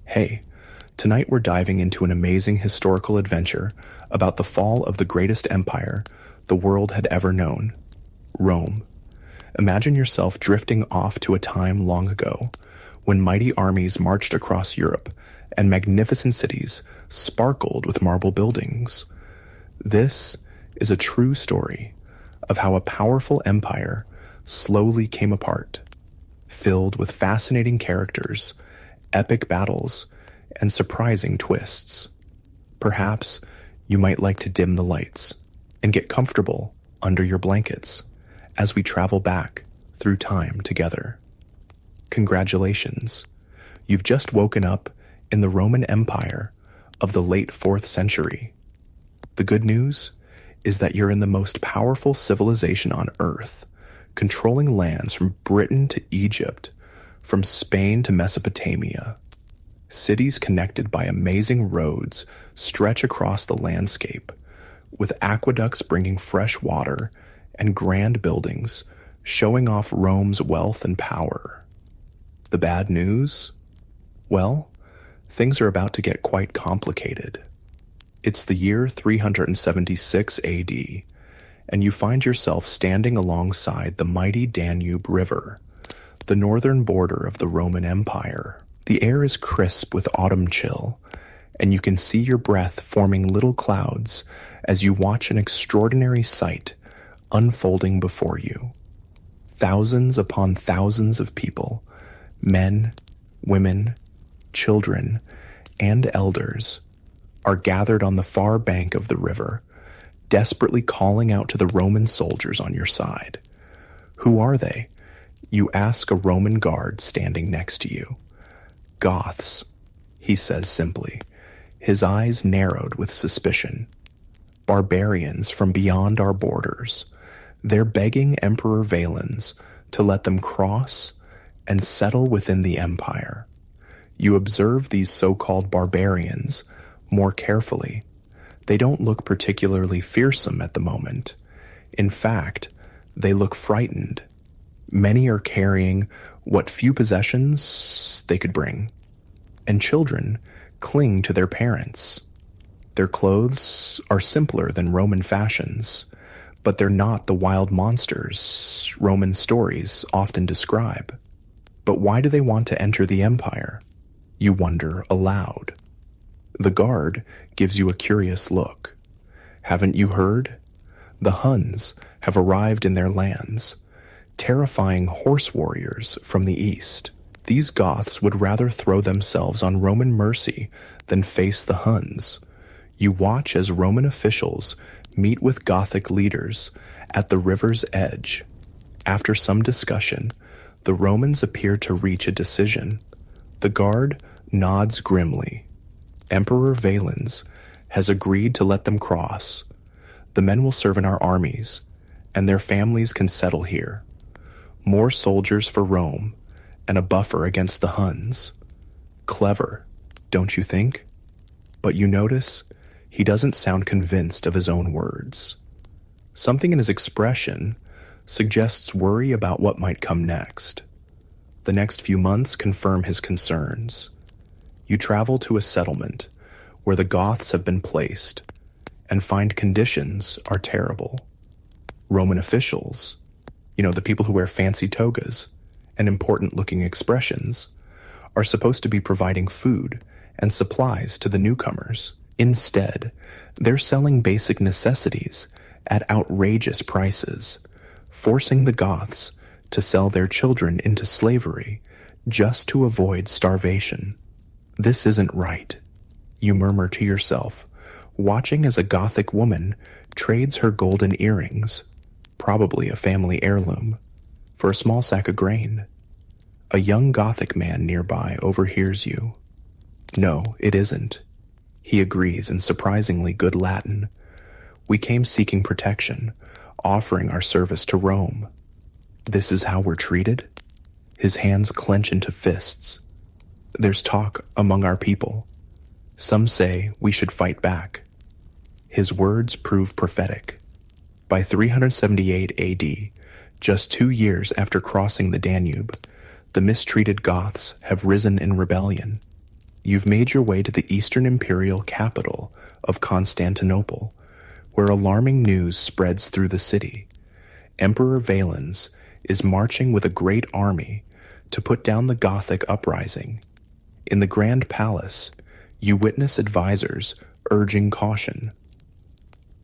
Hey, tonight we're diving into an amazing historical adventure about the fall of the greatest empire the world had ever known, Rome. Imagine yourself drifting off to a time long ago when mighty armies marched across Europe and magnificent cities sparkled with marble buildings. This is a true story of how a powerful empire slowly came apart, filled with fascinating characters, epic battles, and surprising twists. Perhaps you might like to dim the lights and get comfortable under your blankets as we travel back through time together. Congratulations, you've just woken up in the Roman Empire of the late 4th century. The good news is that you're in the most powerful civilization on Earth, controlling lands from Britain to Egypt, from Spain to Mesopotamia. Cities connected by amazing roads stretch across the landscape, with aqueducts bringing fresh water and grand buildings showing off Rome's wealth and power. The bad news? Well, things are about to get quite complicated. It's the year 376 AD, and you find yourself standing alongside the mighty Danube River, the northern border of the Roman Empire. The air is crisp with autumn chill, and you can see your breath forming little clouds as you watch an extraordinary sight unfolding before you. Thousands upon thousands of people, men, women, children, and elders, are gathered on the far bank of the river, desperately calling out to the Roman soldiers on your side. Who are they? You ask a Roman guard standing next to you. Goths, he says simply, his eyes narrowed with suspicion. Barbarians from beyond our borders. They're begging Emperor Valens to let them cross and settle within the empire. You observe these so-called barbarians more carefully. They don't look particularly fearsome at the moment. In fact, they look frightened. Many are carrying what few possessions they could bring, and children cling to their parents. Their clothes are simpler than Roman fashions, but they're not the wild monsters Roman stories often describe. But why do they want to enter the empire? You wonder aloud. The guard gives you a curious look. Haven't you heard? The Huns have arrived in their lands, terrifying horse warriors from the east. These Goths would rather throw themselves on Roman mercy than face the Huns. You watch as Roman officials meet with Gothic leaders at the river's edge. After some discussion, the Romans appear to reach a decision. The guard nods grimly. Emperor Valens has agreed to let them cross. The men will serve in our armies, and their families can settle here. More soldiers for Rome, and a buffer against the Huns. Clever, don't you think? But you notice, he doesn't sound convinced of his own words. Something in his expression suggests worry about what might come next. The next few months confirm his concerns. You travel to a settlement where the Goths have been placed and find conditions are terrible. Roman officials, the people who wear fancy togas and important-looking expressions, are supposed to be providing food and supplies to the newcomers. Instead, they're selling basic necessities at outrageous prices, forcing the Goths to sell their children into slavery just to avoid starvation. This isn't right, you murmur to yourself, watching as a Gothic woman trades her golden earrings, probably a family heirloom, for a small sack of grain. A young Gothic man nearby overhears you. No, it isn't. He agrees in surprisingly good Latin. We came seeking protection, offering our service to Rome. This is how we're treated? His hands clench into fists. There's talk among our people. Some say we should fight back. His words prove prophetic. By 378 AD, just 2 years after crossing the Danube, the mistreated Goths have risen in rebellion. You've made your way to the Eastern Imperial capital of Constantinople, where alarming news spreads through the city. Emperor Valens is marching with a great army to put down the Gothic uprising. In the Grand Palace, you witness advisors urging caution.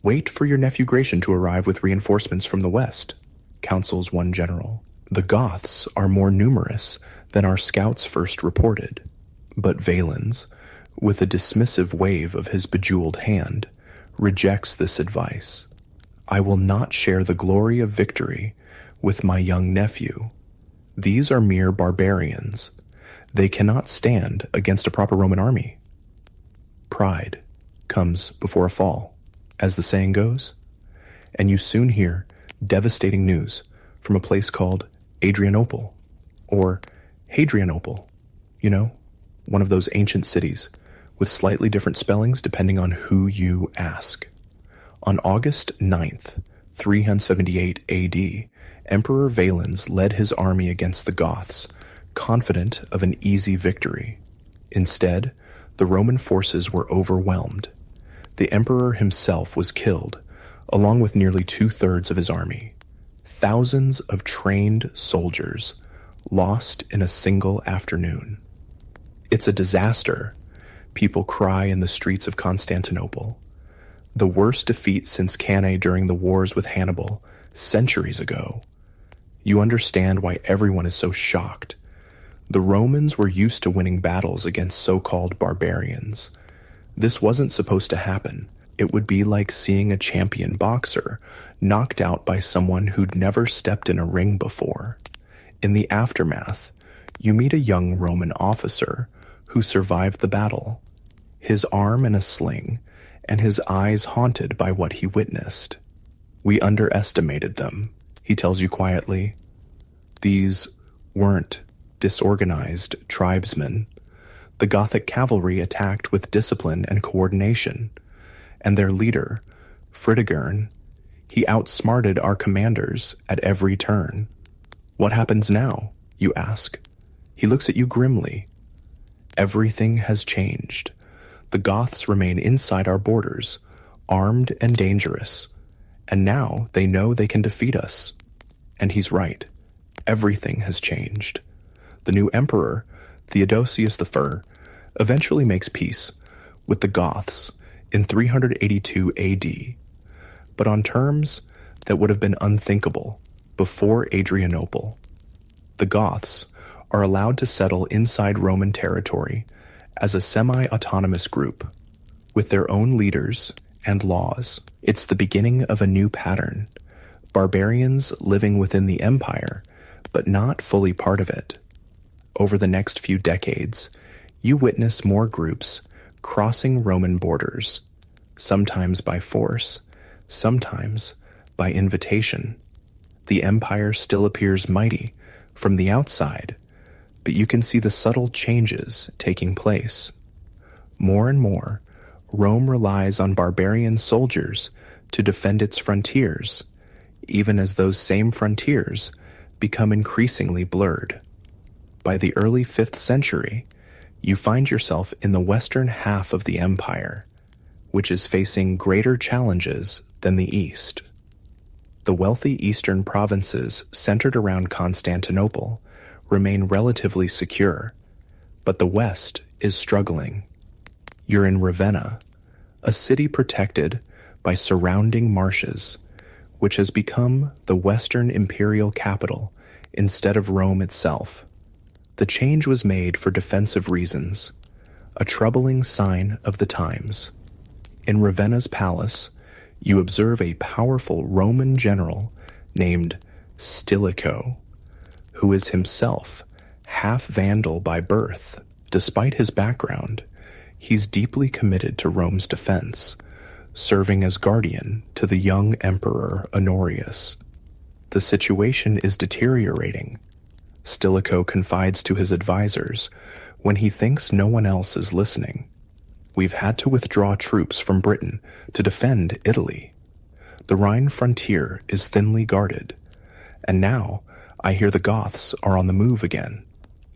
Wait for your nephew Gratian to arrive with reinforcements from the west, counsels one general. The Goths are more numerous than our scouts first reported. But Valens, with a dismissive wave of his bejeweled hand, rejects this advice. I will not share the glory of victory with my young nephew. These are mere barbarians. They cannot stand against a proper Roman army. Pride comes before a fall, as the saying goes, and you soon hear devastating news from a place called Adrianople, or Hadrianople, one of those ancient cities with slightly different spellings depending on who you ask. On August 9th, 378 AD, Emperor Valens led his army against the Goths, confident of an easy victory. Instead, the Roman forces were overwhelmed. The emperor himself was killed, along with nearly 2/3 of his army. Thousands of trained soldiers lost in a single afternoon. It's a disaster, people cry in the streets of Constantinople. The worst defeat since Cannae during the wars with Hannibal, centuries ago. You understand why everyone is so shocked. The Romans were used to winning battles against so-called barbarians. This wasn't supposed to happen. It would be like seeing a champion boxer knocked out by someone who'd never stepped in a ring before. In the aftermath, you meet a young Roman officer who survived the battle, his arm in a sling, and his eyes haunted by what he witnessed. We underestimated them, he tells you quietly. These weren't disorganized tribesmen. The Gothic cavalry attacked with discipline and coordination, and their leader, Fritigern, he outsmarted our commanders at every turn. What happens now, you ask? He looks at you grimly. Everything has changed. The Goths remain inside our borders, armed and dangerous, and now they know they can defeat us. And he's right. Everything has changed. The new emperor, Theodosius I, eventually makes peace with the Goths in 382 AD, but on terms that would have been unthinkable before Adrianople. The Goths are allowed to settle inside Roman territory as a semi-autonomous group, with their own leaders and laws. It's the beginning of a new pattern. Barbarians living within the empire, but not fully part of it. Over the next few decades, you witness more groups crossing Roman borders, sometimes by force, sometimes by invitation. The empire still appears mighty from the outside, but you can see the subtle changes taking place. More and more, Rome relies on barbarian soldiers to defend its frontiers, even as those same frontiers become increasingly blurred. By the early 5th century, you find yourself in the western half of the empire, which is facing greater challenges than the east. The wealthy eastern provinces centered around Constantinople remain relatively secure, but the west is struggling. You're in Ravenna, a city protected by surrounding marshes, which has become the Western imperial capital instead of Rome itself. The change was made for defensive reasons, a troubling sign of the times. In Ravenna's palace, you observe a powerful Roman general named Stilicho, who is himself half Vandal by birth. Despite his background, he's deeply committed to Rome's defense, serving as guardian to the young emperor Honorius. The situation is deteriorating. Stilicho confides to his advisors when he thinks no one else is listening. We've had to withdraw troops from Britain to defend Italy. The Rhine frontier is thinly guarded, and now I hear the Goths are on the move again,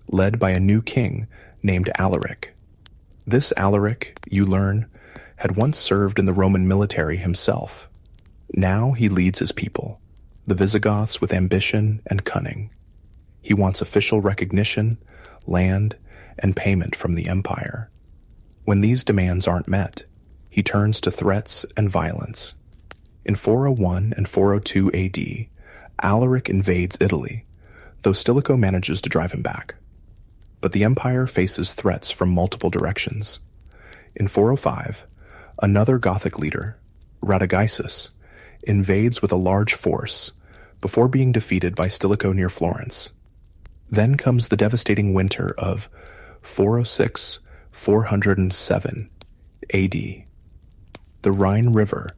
led by a new king named Alaric. This Alaric, you learn, had once served in the Roman military himself. Now he leads his people, the Visigoths, with ambition and cunning. He wants official recognition, land, and payment from the empire. When these demands aren't met, he turns to threats and violence. In 401 and 402 AD, Alaric invades Italy, though Stilicho manages to drive him back. But the empire faces threats from multiple directions. In 405, another Gothic leader, Radagaisus, invades with a large force before being defeated by Stilicho near Florence. Then comes the devastating winter of 406-407 AD. The Rhine River,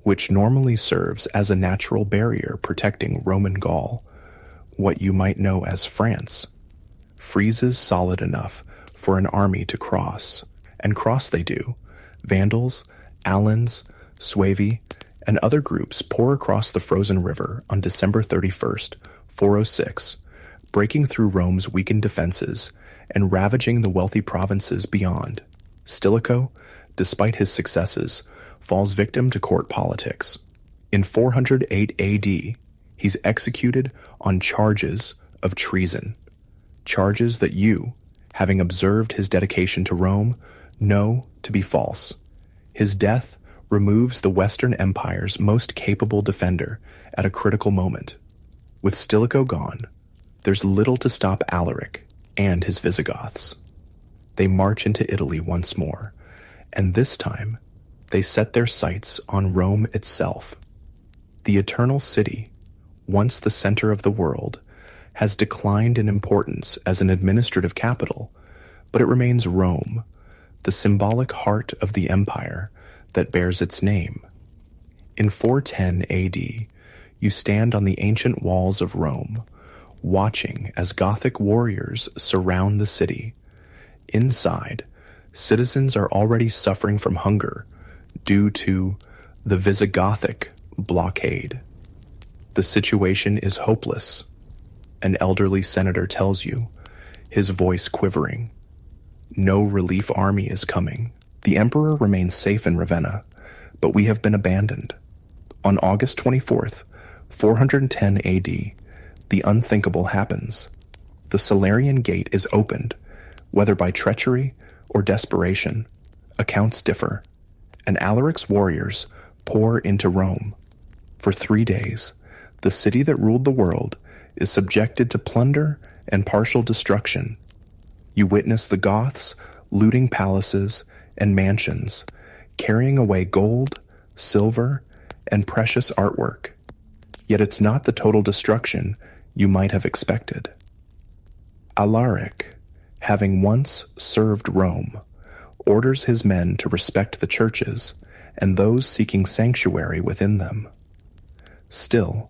which normally serves as a natural barrier protecting Roman Gaul, what you might know as France, freezes solid enough for an army to cross, and cross they do. Vandals, Alans, Suevi, and other groups pour across the frozen river on December 31st, 406, breaking through Rome's weakened defenses and ravaging the wealthy provinces beyond. Stilicho, despite his successes, falls victim to court politics. In 408 AD, he's executed on charges of treason, charges that you, having observed his dedication to Rome, know to be false. His death removes the Western Empire's most capable defender at a critical moment. With Stilicho gone, there's little to stop Alaric and his Visigoths. They march into Italy once more, and this time they set their sights on Rome itself. The Eternal City, once the center of the world, has declined in importance as an administrative capital, but it remains Rome, the symbolic heart of the empire that bears its name. In 410 AD, you stand on the ancient walls of Rome, watching as Gothic warriors surround the city. Inside, citizens are already suffering from hunger due to the Visigothic blockade. The situation is hopeless, an elderly senator tells you, his voice quivering. No relief army is coming. The emperor remains safe in Ravenna, but we have been abandoned. On August 24th, 410 AD, the unthinkable happens. The Salarian Gate is opened, whether by treachery or desperation. Accounts differ, and Alaric's warriors pour into Rome. For 3 days, the city that ruled the world is subjected to plunder and partial destruction. You witness the Goths looting palaces and mansions, carrying away gold, silver, and precious artwork. Yet it's not the total destruction you might have expected. Alaric, having once served Rome, orders his men to respect the churches and those seeking sanctuary within them. Still,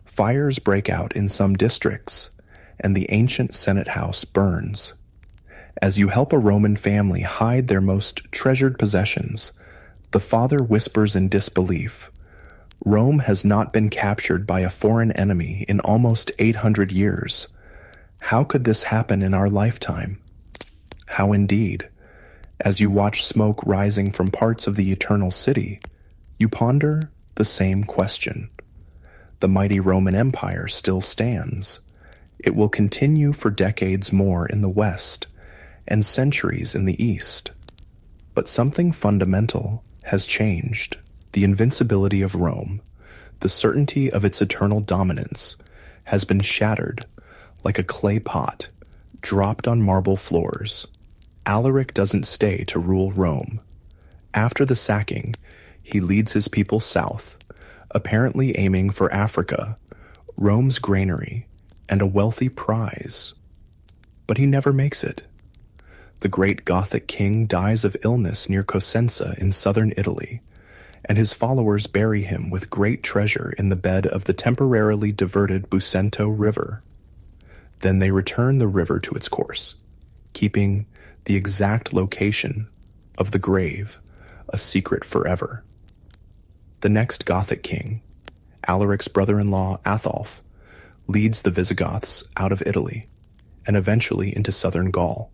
fires break out in some districts, and the ancient Senate house burns. As you help a Roman family hide their most treasured possessions, the father whispers in disbelief, "Rome has not been captured by a foreign enemy in almost 800 years. How could this happen in our lifetime?" How indeed? As you watch smoke rising from parts of the Eternal City, you ponder the same question. The mighty Roman Empire still stands. It will continue for decades more in the West and centuries in the East. But something fundamental has changed. The invincibility of Rome, the certainty of its eternal dominance, has been shattered like a clay pot dropped on marble floors. Alaric doesn't stay to rule Rome. After the sacking, he leads his people south, apparently aiming for Africa, Rome's granary, and a wealthy prize. But he never makes it. The great Gothic king dies of illness near Cosenza in southern Italy, and his followers bury him with great treasure in the bed of the temporarily diverted Busento River. Then they return the river to its course, keeping the exact location of the grave a secret forever. The next Gothic king, Alaric's brother-in-law Atholf, leads the Visigoths out of Italy and eventually into southern Gaul,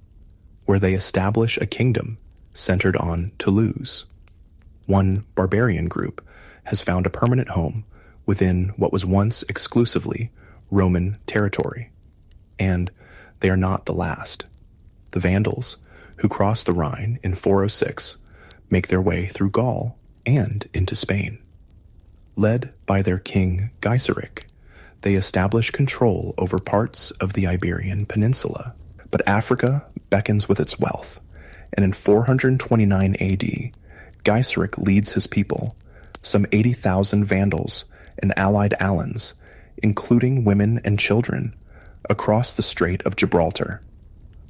where they establish a kingdom centered on Toulouse. One barbarian group has found a permanent home within what was once exclusively Roman territory. And they are not the last. The Vandals, who crossed the Rhine in 406, make their way through Gaul and into Spain. Led by their king Gaiseric, they establish control over parts of the Iberian Peninsula. But Africa beckons with its wealth, and in 429 AD, Gaiseric leads his people, some 80,000 Vandals and allied Alans, including women and children, across the Strait of Gibraltar.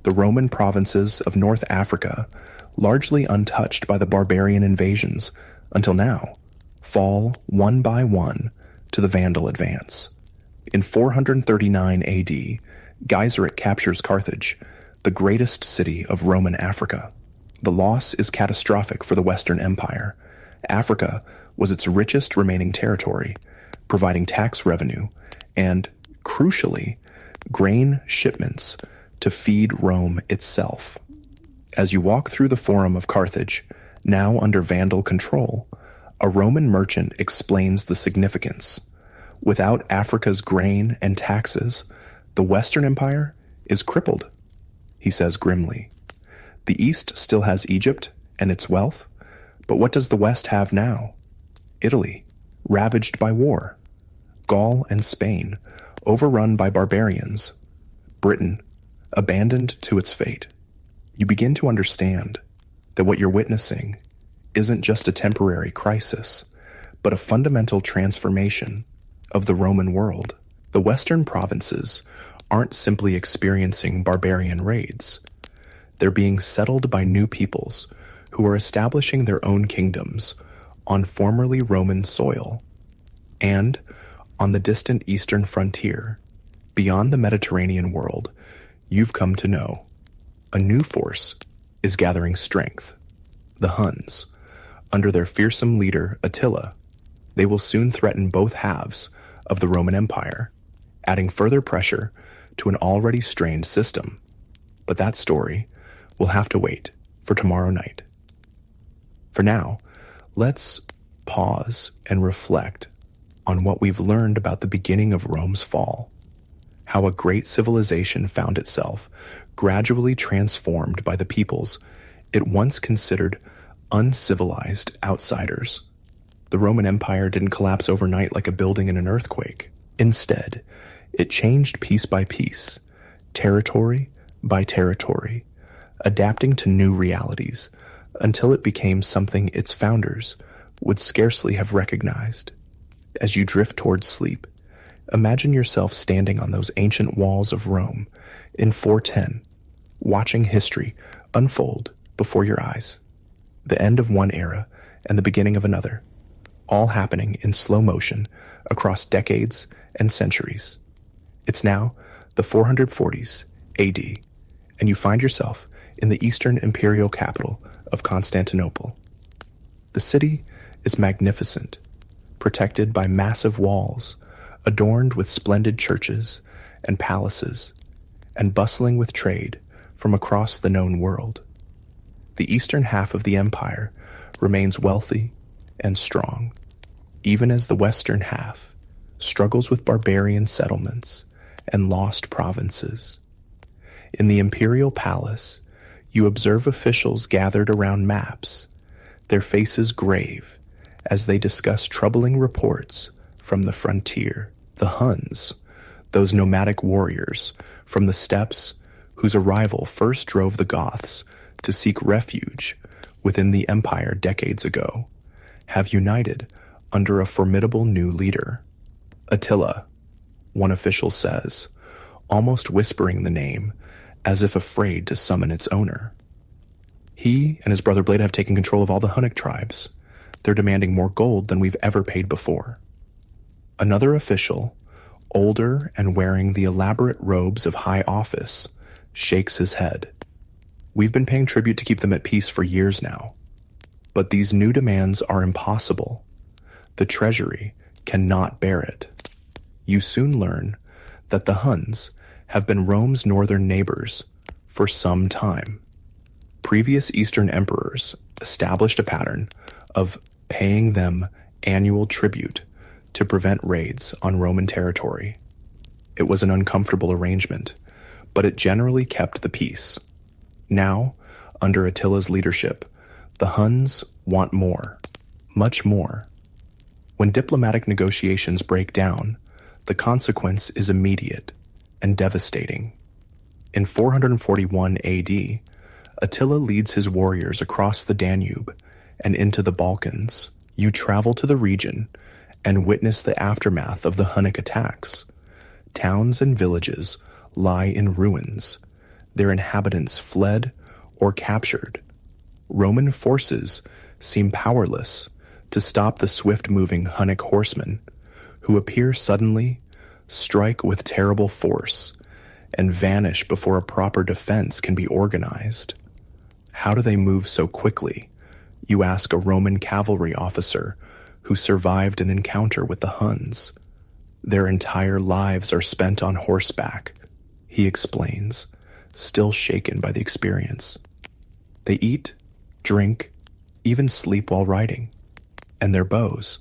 The Roman provinces of North Africa, largely untouched by the barbarian invasions until now, fall one by one to the Vandal advance. In 439 AD, Gaiseric captures Carthage, the greatest city of Roman Africa. The loss is catastrophic for the Western Empire. Africa was its richest remaining territory, providing tax revenue and, crucially, grain shipments to feed Rome itself. As you walk through the Forum of Carthage, now under Vandal control, a Roman merchant explains the significance. Without Africa's grain and taxes, the Western Empire is crippled, he says grimly. The East still has Egypt and its wealth, but what does the West have now? Italy, ravaged by war. Gaul and Spain, overrun by barbarians. Britain, abandoned to its fate. You begin to understand that what you're witnessing isn't just a temporary crisis, but a fundamental transformation of the Roman world. The Western provinces aren't simply experiencing barbarian raids. They're being settled by new peoples who are establishing their own kingdoms on formerly Roman soil. And on the distant eastern frontier, beyond the Mediterranean world, you've come to know a new force is gathering strength. The Huns, under their fearsome leader Attila. They will soon threaten both halves of the Roman Empire, adding further pressure to an already strained system. But that story will have to wait for tomorrow night. For now, let's pause and reflect on what we've learned about the beginning of Rome's fall, how a great civilization found itself gradually transformed by the peoples it once considered uncivilized outsiders. The Roman Empire didn't collapse overnight like a building in an earthquake. Instead, it changed piece by piece, territory by territory, adapting to new realities until it became something its founders would scarcely have recognized. As you drift towards sleep, imagine yourself standing on those ancient walls of Rome in 410, watching history unfold before your eyes. The end of one era and the beginning of another, all happening in slow motion across decades and centuries. It's now the 440s AD, and you find yourself in the eastern imperial capital of Constantinople. The city is magnificent, protected by massive walls, adorned with splendid churches and palaces, and bustling with trade from across the known world. The eastern half of the empire remains wealthy and strong, even as the western half struggles with barbarian settlements and lost provinces. In the imperial palace, you observe officials gathered around maps, their faces grave as they discuss troubling reports from the frontier. The Huns, those nomadic warriors from the steppes whose arrival first drove the Goths to seek refuge within the empire decades ago, have united under a formidable new leader. Attila, one official says, almost whispering the name as if afraid to summon its owner. He and his brother Blade have taken control of all the Hunnic tribes. They're demanding more gold than we've ever paid before. Another official, older and wearing the elaborate robes of high office, shakes his head. We've been paying tribute to keep them at peace for years now. But these new demands are impossible. The treasury cannot bear it. You soon learn that the Huns have been Rome's northern neighbors for some time. Previous Eastern emperors established a pattern of paying them annual tribute to prevent raids on Roman territory. It was an uncomfortable arrangement, but it generally kept the peace. Now, under Attila's leadership, the Huns want more, much more. When diplomatic negotiations break down, the consequence is immediate and devastating. In 441 AD, Attila leads his warriors across the Danube and into the Balkans. You travel to the region and witness the aftermath of the Hunnic attacks. Towns and villages lie in ruins, their inhabitants fled or captured. Roman forces seem powerless to stop the swift-moving Hunnic horsemen, who appear suddenly, strike with terrible force, and vanish before a proper defense can be organized. How do they move so quickly? You ask a Roman cavalry officer who survived an encounter with the Huns. Their entire lives are spent on horseback, he explains, still shaken by the experience. They eat, drink, even sleep while riding. And their bows.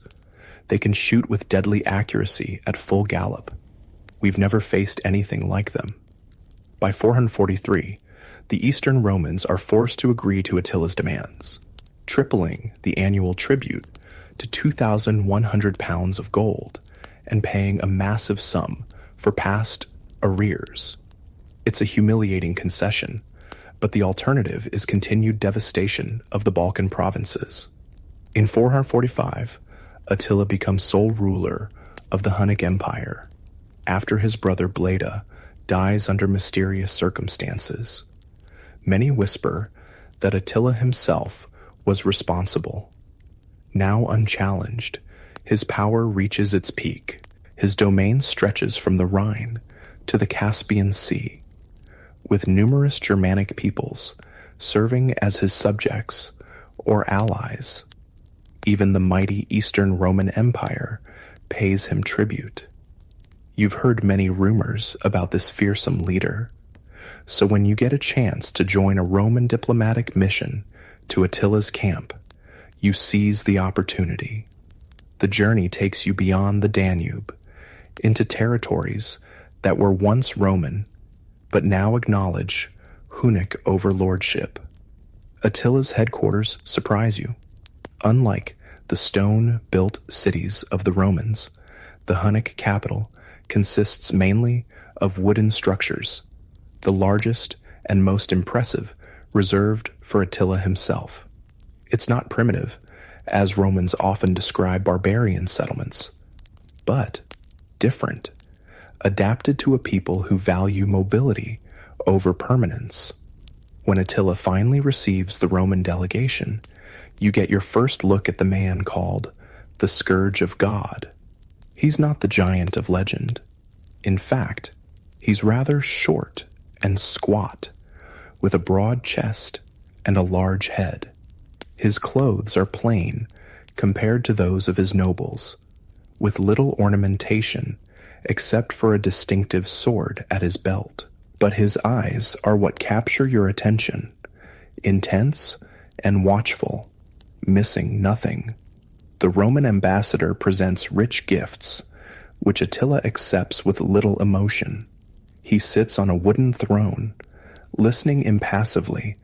They can shoot with deadly accuracy at full gallop. We've never faced anything like them. By 443, the Eastern Romans are forced to agree to Attila's demands, tripling the annual tribute to 2,100 pounds of gold and paying a massive sum for past arrears. It's a humiliating concession, but the alternative is continued devastation of the Balkan provinces. In 445, Attila becomes sole ruler of the Hunnic Empire after his brother Bleda dies under mysterious circumstances. Many whisper that Attila himself was responsible. Now unchallenged, his power reaches its peak. His domain stretches from the Rhine to the Caspian Sea, with numerous Germanic peoples serving as his subjects or allies. Even the mighty Eastern Roman Empire pays him tribute. You've heard many rumors about this fearsome leader, so when you get a chance to join a Roman diplomatic mission to Attila's camp, you seize the opportunity. The journey takes you beyond the Danube, into territories that were once Roman, but now acknowledge Hunnic overlordship. Attila's headquarters surprise you. Unlike the stone-built cities of the Romans, the Hunnic capital consists mainly of wooden structures, the largest and most impressive reserved for Attila himself. It's not primitive, as Romans often describe barbarian settlements, but different, adapted to a people who value mobility over permanence. When Attila finally receives the Roman delegation, you get your first look at the man called the Scourge of God. He's not the giant of legend. In fact, he's rather short and squat, with a broad chest and a large head. His clothes are plain compared to those of his nobles, with little ornamentation except for a distinctive sword at his belt. But his eyes are what capture your attention, intense and watchful, missing nothing. The Roman ambassador presents rich gifts, which Attila accepts with little emotion. He sits on a wooden throne, listening impassively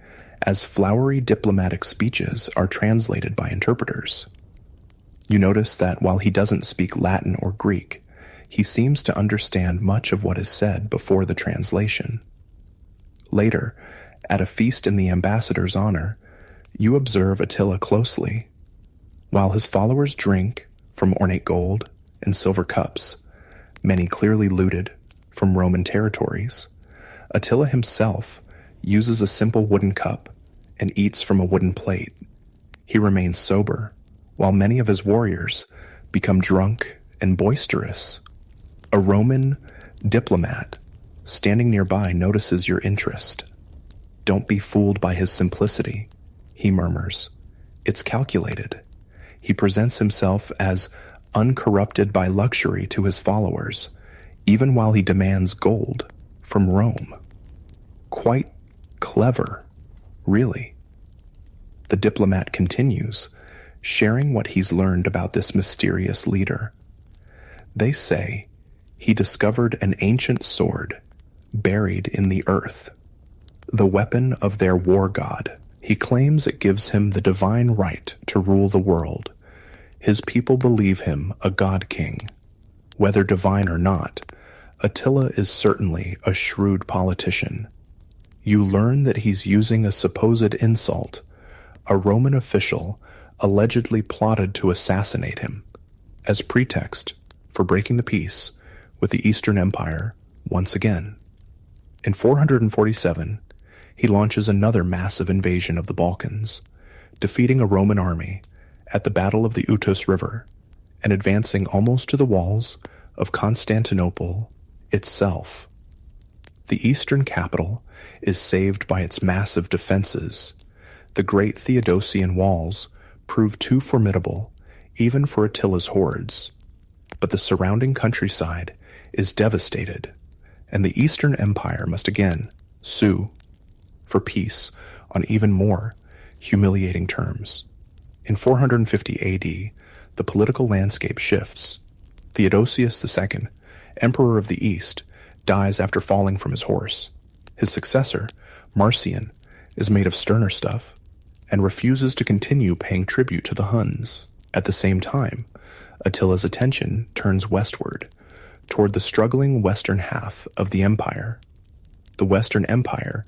as flowery diplomatic speeches are translated by interpreters. You notice that while he doesn't speak Latin or Greek, he seems to understand much of what is said before the translation. Later, at a feast in the ambassador's honor, you observe Attila closely. While his followers drink from ornate gold and silver cups, many clearly looted from Roman territories, Attila himself uses a simple wooden cup and eats from a wooden plate. He remains sober, while many of his warriors become drunk and boisterous. A Roman diplomat standing nearby notices your interest. "Don't be fooled by his simplicity," he murmurs. "It's calculated." He presents himself as uncorrupted by luxury to his followers, even while he demands gold from Rome. Quite clever, Really? The diplomat continues, sharing what he's learned about this mysterious leader. They say he discovered an ancient sword buried in the earth, the weapon of their war god. He claims it gives him the divine right to rule the world. His people believe him a god king. Whether divine or not, Attila is certainly a shrewd politician. You learn that he's using a supposed insult. A Roman official allegedly plotted to assassinate him as pretext for breaking the peace with the Eastern Empire once again. In 447, he launches another massive invasion of the Balkans, defeating a Roman army at the Battle of the Utus River and advancing almost to the walls of Constantinople itself. The eastern capital is saved by its massive defenses. The great Theodosian walls prove too formidable even for Attila's hordes, but the surrounding countryside is devastated, and the Eastern Empire must again sue for peace on even more humiliating terms. In 450 AD, the political landscape shifts. Theodosius II, Emperor of the East, dies after falling from his horse. His successor, Marcian, is made of sterner stuff and refuses to continue paying tribute to the Huns. At the same time, Attila's attention turns westward, toward the struggling western half of the empire. The Western Empire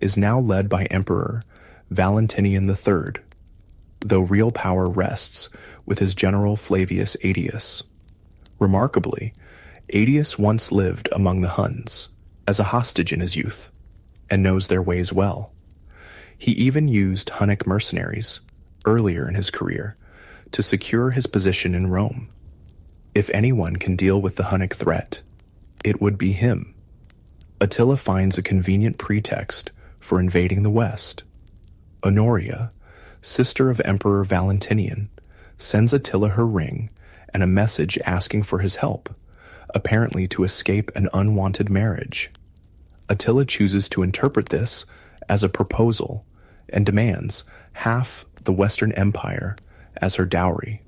is now led by Emperor Valentinian III, though real power rests with his general Flavius Aetius. Remarkably, Aetius once lived among the Huns as a hostage in his youth, and knows their ways well. He even used Hunnic mercenaries earlier in his career to secure his position in Rome. If anyone can deal with the Hunnic threat, it would be him. Attila finds a convenient pretext for invading the West. Honoria, sister of Emperor Valentinian, sends Attila her ring and a message asking for his help, apparently to escape an unwanted marriage. Attila chooses to interpret this as a proposal and demands half the Western Empire as her dowry.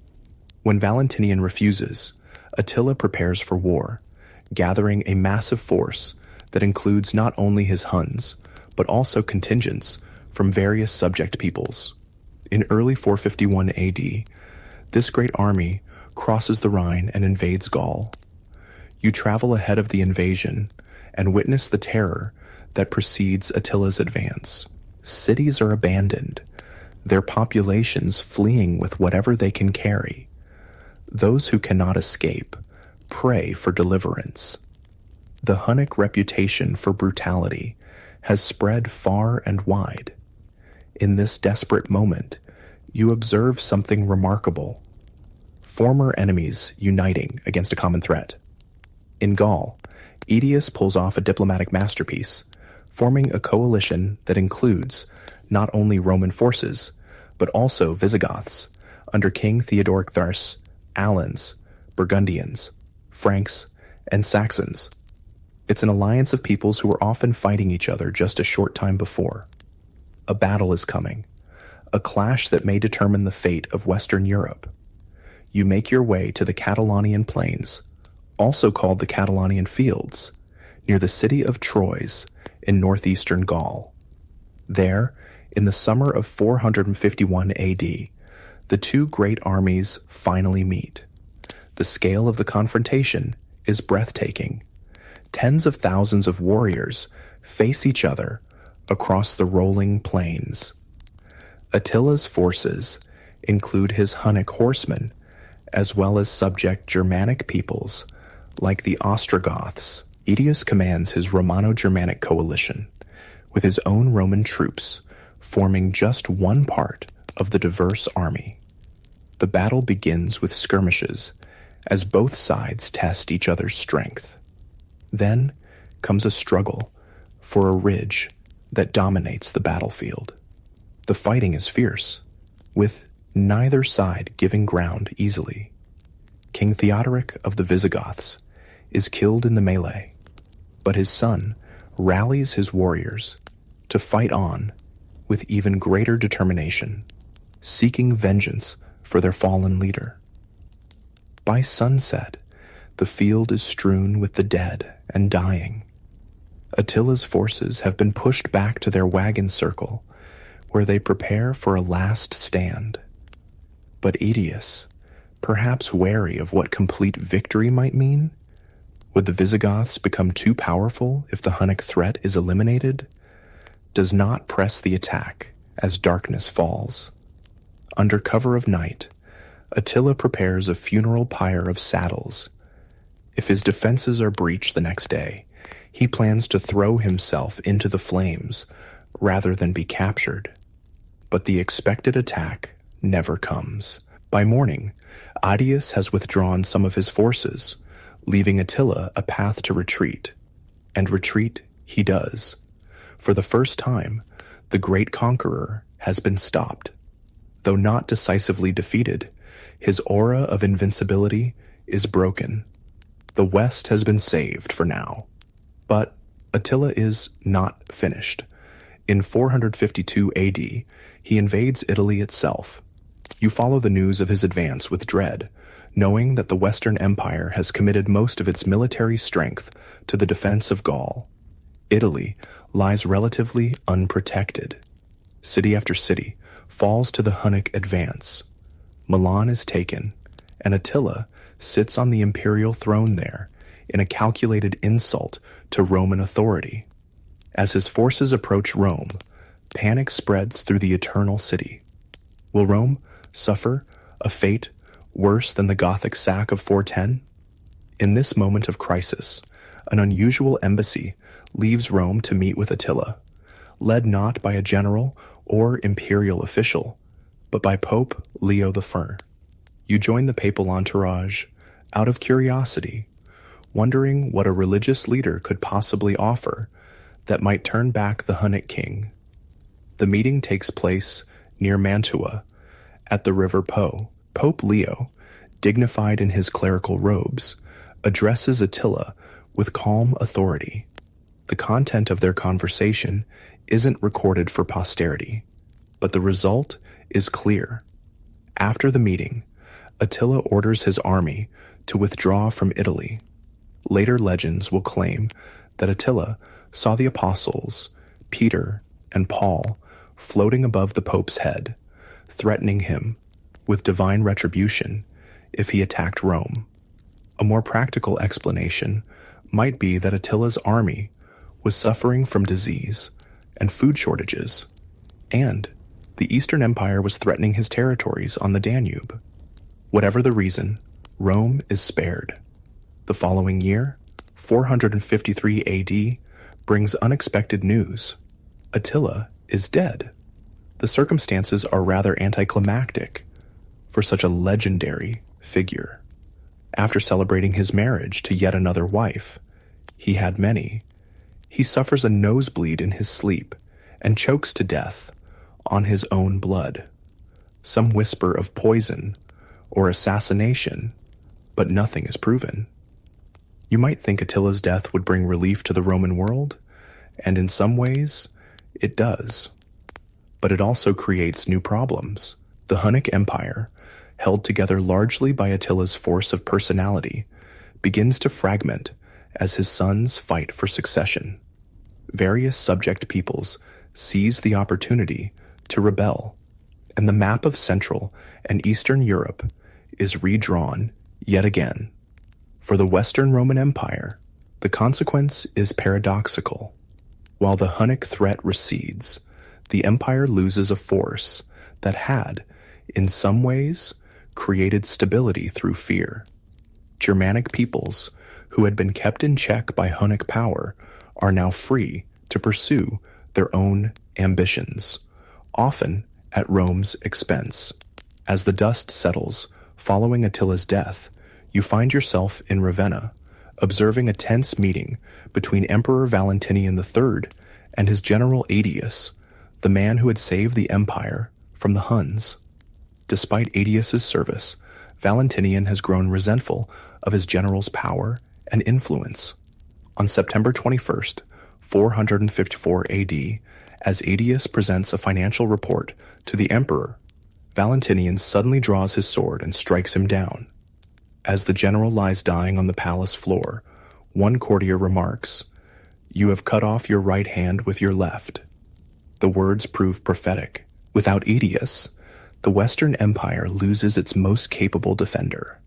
When Valentinian refuses, Attila prepares for war, gathering a massive force that includes not only his Huns, but also contingents from various subject peoples. In early 451 AD, this great army crosses the Rhine and invades Gaul. You travel ahead of the invasion and witness the terror that precedes Attila's advance. Cities are abandoned, their populations fleeing with whatever they can carry. Those who cannot escape pray for deliverance. The Hunnic reputation for brutality has spread far and wide. In this desperate moment, you observe something remarkable. Former enemies uniting against a common threat. In Gaul, Aetius pulls off a diplomatic masterpiece, forming a coalition that includes not only Roman forces, but also Visigoths under King Theodoric Thurs, Alans, Burgundians, Franks, and Saxons. It's an alliance of peoples who were often fighting each other just a short time before. A battle is coming, a clash that may determine the fate of Western Europe. You make your way to the Catalonian Plains, also called the Catalonian Fields, near the city of Troyes in northeastern Gaul. There, in the summer of 451 AD, the two great armies finally meet. The scale of the confrontation is breathtaking. Tens of thousands of warriors face each other across the rolling plains. Attila's forces include his Hunnic horsemen, as well as subject Germanic peoples like the Ostrogoths. Aetius commands his Romano-Germanic coalition, with his own Roman troops forming just one part of the diverse army. The battle begins with skirmishes, as both sides test each other's strength. Then comes a struggle for a ridge that dominates the battlefield. The fighting is fierce, with neither side giving ground easily. King Theodoric of the Visigoths is killed in the melee, but his son rallies his warriors to fight on with even greater determination, seeking vengeance for their fallen leader. By sunset, the field is strewn with the dead and dying. Attila's forces have been pushed back to their wagon circle, where they prepare for a last stand. But Aetius, perhaps wary of what complete victory might mean, would the Visigoths become too powerful if the Hunnic threat is eliminated, does not press the attack as darkness falls. Under cover of night, Attila prepares a funeral pyre of saddles. If his defenses are breached the next day, he plans to throw himself into the flames rather than be captured. But the expected attack never comes. By morning, Aetius has withdrawn some of his forces, leaving Attila a path to retreat. And retreat he does. For the first time, the great conqueror has been stopped. Though not decisively defeated, his aura of invincibility is broken. The West has been saved for now. But Attila is not finished. In 452 AD, he invades Italy itself. You follow the news of his advance with dread, knowing that the Western Empire has committed most of its military strength to the defense of Gaul. Italy lies relatively unprotected. City after city falls to the Hunnic advance. Milan is taken, and Attila sits on the imperial throne there in a calculated insult to Roman authority. As his forces approach Rome, panic spreads through the eternal city. Will Rome suffer a fate worse than the Gothic sack of 410? In this moment of crisis, an unusual embassy leaves Rome to meet with Attila, led not by a general or imperial official, but by Pope Leo I. You join the papal entourage out of curiosity, wondering what a religious leader could possibly offer that might turn back the Hunnic king. The meeting takes place near Mantua, at the river Po. Pope Leo, dignified in his clerical robes, addresses Attila with calm authority. The content of their conversation isn't recorded for posterity, but the result is clear. After the meeting, Attila orders his army to withdraw from Italy. Later legends will claim that Attila saw the apostles, Peter and Paul, floating above the Pope's head, threatening him with divine retribution if he attacked Rome. A more practical explanation might be that Attila's army was suffering from disease and food shortages, and the Eastern Empire was threatening his territories on the Danube. Whatever the reason, Rome is spared. The following year, 453 AD, brings unexpected news. Attila is dead. The circumstances are rather anticlimactic for such a legendary figure. After celebrating his marriage to yet another wife, he had many, he suffers a nosebleed in his sleep and chokes to death on his own blood. Some whisper of poison or assassination, but nothing is proven. You might think Attila's death would bring relief to the Roman world, and in some ways, it does. But it also creates new problems. The Hunnic Empire, held together largely by Attila's force of personality, begins to fragment as his sons fight for succession. Various subject peoples seize the opportunity to rebel, and the map of Central and Eastern Europe is redrawn yet again. For the Western Roman Empire, the consequence is paradoxical. While the Hunnic threat recedes, the empire loses a force that had, in some ways, created stability through fear. Germanic peoples, who had been kept in check by Hunnic power, are now free to pursue their own ambitions, often at Rome's expense. As the dust settles following Attila's death, you find yourself in Ravenna, observing a tense meeting between Emperor Valentinian III and his general Aetius, the man who had saved the empire from the Huns. Despite Aetius's service, Valentinian has grown resentful of his general's power and influence. On September 21st, 454 AD, As Aetius presents a financial report to the emperor, Valentinian suddenly draws his sword and strikes him down. As the general lies dying on the palace floor, one courtier remarks, "You have cut off your right hand with your left." The words prove prophetic. Without Aetius, the Western Empire loses its most capable defender.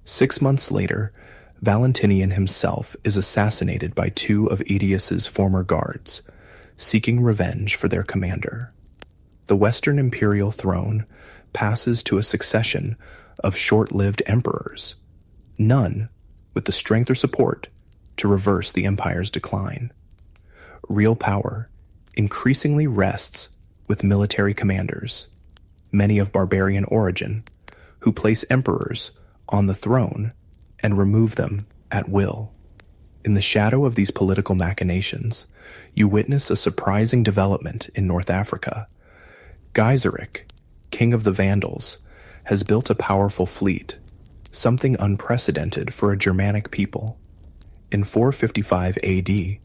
6 months later, Valentinian himself is assassinated by 2 of Aetius's former guards, seeking revenge for their commander. The Western imperial throne passes to a succession of short-lived emperors, none with the strength or support to reverse the empire's decline. Real power increasingly rests with military commanders, many of barbarian origin, who place emperors on the throne and remove them at will. In the shadow of these political machinations, you witness a surprising development in North Africa. Gaiseric, king of the Vandals, has built a powerful fleet, something unprecedented for a Germanic people. In 455 AD,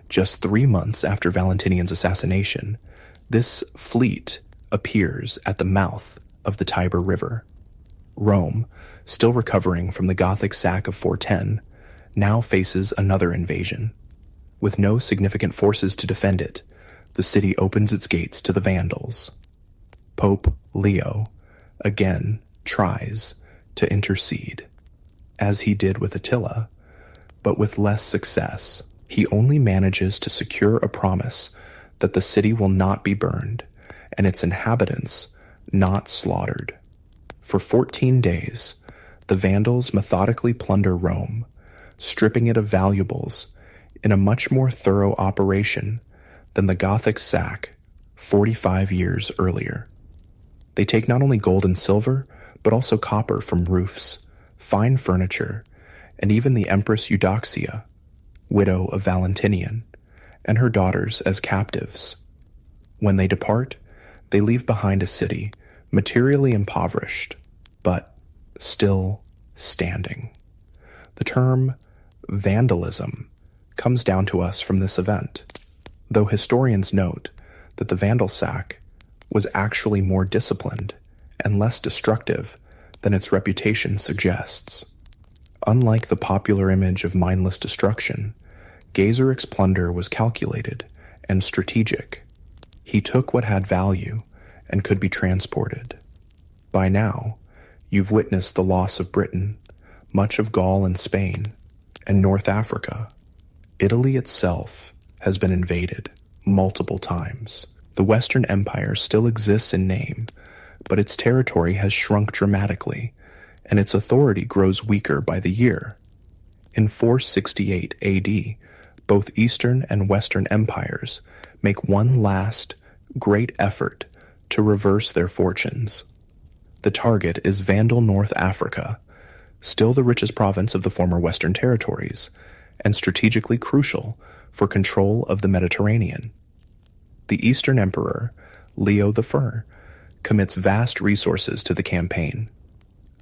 just 3 months after Valentinian's assassination, this fleet appears at the mouth of the Tiber River. Rome, still recovering from the Gothic sack of 410, now faces another invasion. With no significant forces to defend it, the city opens its gates to the Vandals. Pope Leo again tries to intercede, as he did with Attila, but with less success. He only manages to secure a promise that the city will not be burned and its inhabitants not slaughtered. For 14 days, the Vandals methodically plunder Rome, stripping it of valuables in a much more thorough operation than the Gothic sack 45 years earlier. They take not only gold and silver, but also copper from roofs, fine furniture, and even the Empress Eudoxia, widow of Valentinian, and her daughters as captives. When they depart, they leave behind a city materially impoverished, but still standing. The term vandalism comes down to us from this event, though historians note that the Vandal sack was actually more disciplined and less destructive than its reputation suggests. Unlike the popular image of mindless destruction, Gaiseric's plunder was calculated and strategic. He took what had value and could be transported. By now, you've witnessed the loss of Britain, much of Gaul and Spain, and North Africa. Italy itself has been invaded multiple times. The Western Empire still exists in name, but its territory has shrunk dramatically, and its authority grows weaker by the year. In 468 AD, both Eastern and Western empires make one last, great effort to reverse their fortunes. The target is Vandal North Africa, still the richest province of the former Western territories, and strategically crucial for control of the Mediterranean. The Eastern Emperor, Leo I, commits vast resources to the campaign,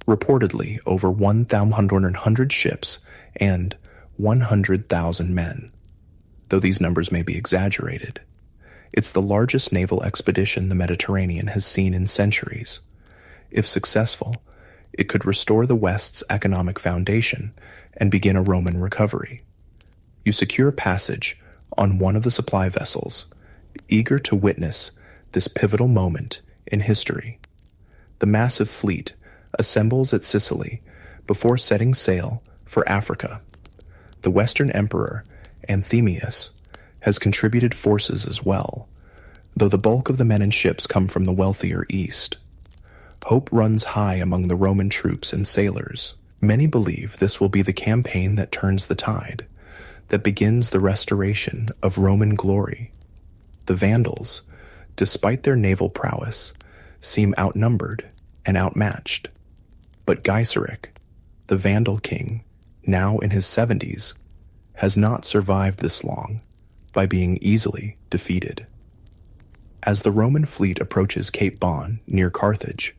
reportedly over 1,100 ships and 100,000 men, though these numbers may be exaggerated. It's the largest naval expedition the Mediterranean has seen in centuries. If successful, it could restore the West's economic foundation and begin a Roman recovery. You secure passage on one of the supply vessels, eager to witness this pivotal moment in history. The massive fleet assembles at Sicily before setting sail for Africa. The Western Emperor, Anthemius, has contributed forces as well, though the bulk of the men and ships come from the wealthier East. Hope runs high among the Roman troops and sailors. Many believe this will be the campaign that turns the tide, that begins the restoration of Roman glory. The Vandals, despite their naval prowess, seem outnumbered and outmatched. But Gaiseric, the Vandal king, now in his 70s, has not survived this long by being easily defeated. As the Roman fleet approaches Cape Bon near Carthage,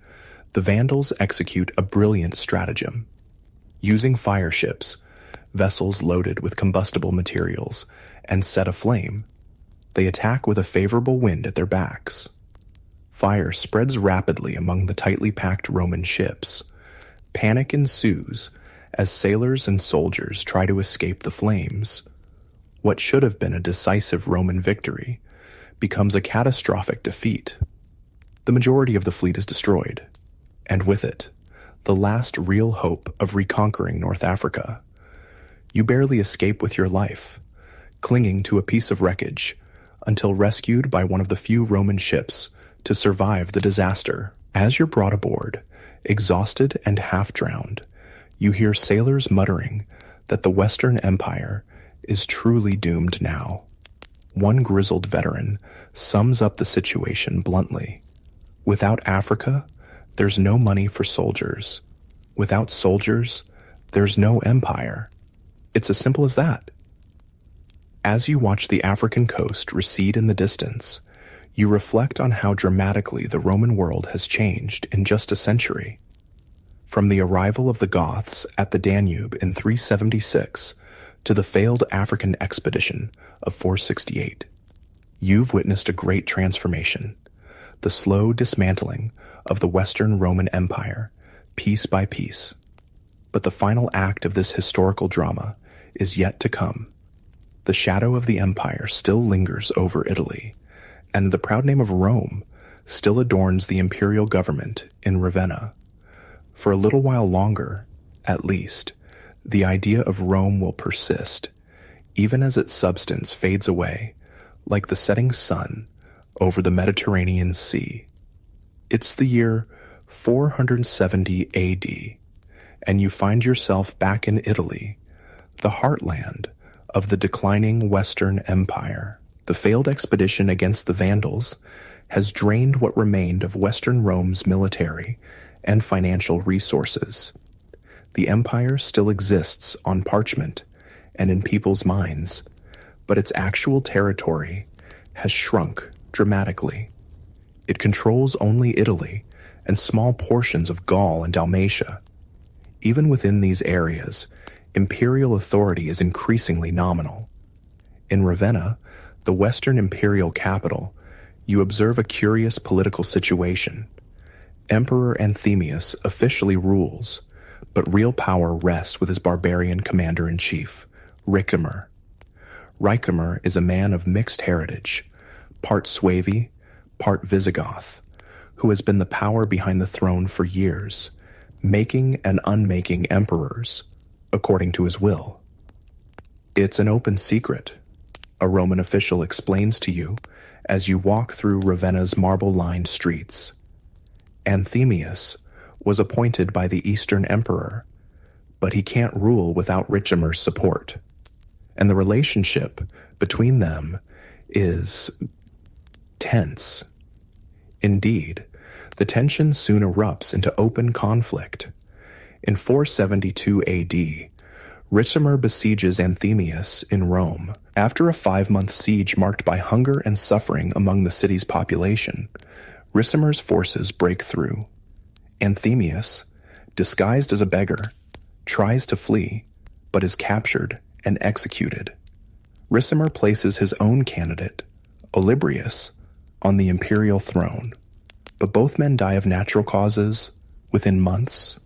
the Vandals execute a brilliant stratagem. Using fire ships, vessels loaded with combustible materials, and set aflame, They attack with a favorable wind at their backs. Fire spreads rapidly among the tightly packed Roman ships. Panic ensues as sailors and soldiers try to escape the flames. What should have been a decisive Roman victory becomes a catastrophic defeat. The majority of the fleet is destroyed, and with it, the last real hope of reconquering North Africa. You barely escape with your life, clinging to a piece of wreckage until rescued by one of the few Roman ships to survive the disaster. As you're brought aboard, exhausted and half-drowned, you hear sailors muttering that the Western Empire is truly doomed now. One grizzled veteran sums up the situation bluntly. Without Africa, there's no money for soldiers. Without soldiers, there's no empire. It's as simple as that. As you watch the African coast recede in the distance, you reflect on how dramatically the Roman world has changed in just a century. From the arrival of the Goths at the Danube in 376 to the failed African expedition of 468, you've witnessed a great transformation, the slow dismantling of the Western Roman Empire, piece by piece. But the final act of this historical drama is yet to come. The shadow of the empire still lingers over Italy, and the proud name of Rome still adorns the imperial government in Ravenna. For a little while longer, at least, the idea of Rome will persist, even as its substance fades away, like the setting sun over the Mediterranean Sea. It's the year 470 AD, and you find yourself back in Italy, the heartland of the declining Western Empire. The failed expedition against the Vandals has drained what remained of Western Rome's military and financial resources. The empire still exists on parchment and in people's minds, but its actual territory has shrunk dramatically. It controls only Italy and small portions of Gaul and Dalmatia. Even within these areas, imperial authority is increasingly nominal. In Ravenna, the Western imperial capital, you observe a curious political situation. Emperor Anthemius officially rules, but real power rests with his barbarian commander-in-chief, Ricimer. Ricimer is a man of mixed heritage, part Suevi, part Visigoth, who has been the power behind the throne for years, making and unmaking emperors, according to his will. It's an open secret, a Roman official explains to you as you walk through Ravenna's marble-lined streets. Anthemius was appointed by the Eastern Emperor, but he can't rule without Ricimer's support, and the relationship between them is tense. Indeed, the tension soon erupts into open conflict. In 472 AD, Ricimer besieges Anthemius in Rome. After a 5-month siege marked by hunger and suffering among the city's population, Ricimer's forces break through. Anthemius, disguised as a beggar, tries to flee, but is captured and executed. Ricimer places his own candidate, Olybrius, on the imperial throne, but both men die of natural causes within months,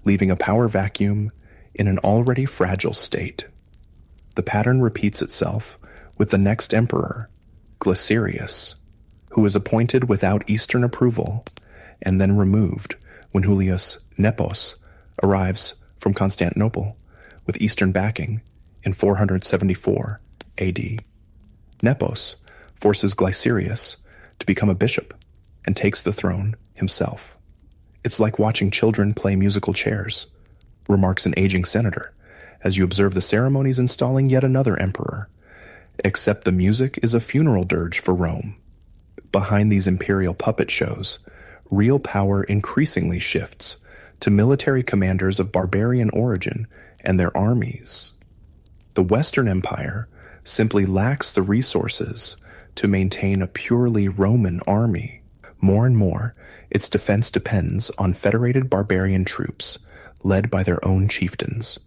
leaving a power vacuum in an already fragile state. The pattern repeats itself with the next emperor, Glycerius, who was appointed without Eastern approval and then removed when Julius Nepos arrives from Constantinople with Eastern backing in 474 AD. Nepos forces Glycerius to become a bishop and takes the throne himself. "It's like watching children play musical chairs," remarks an aging senator, as you observe the ceremonies installing yet another emperor. Except the music is a funeral dirge for Rome. Behind these imperial puppet shows, real power increasingly shifts to military commanders of barbarian origin and their armies. The Western Empire simply lacks the resources to maintain a purely Roman army. More and more, its defense depends on federated barbarian troops led by their own chieftains.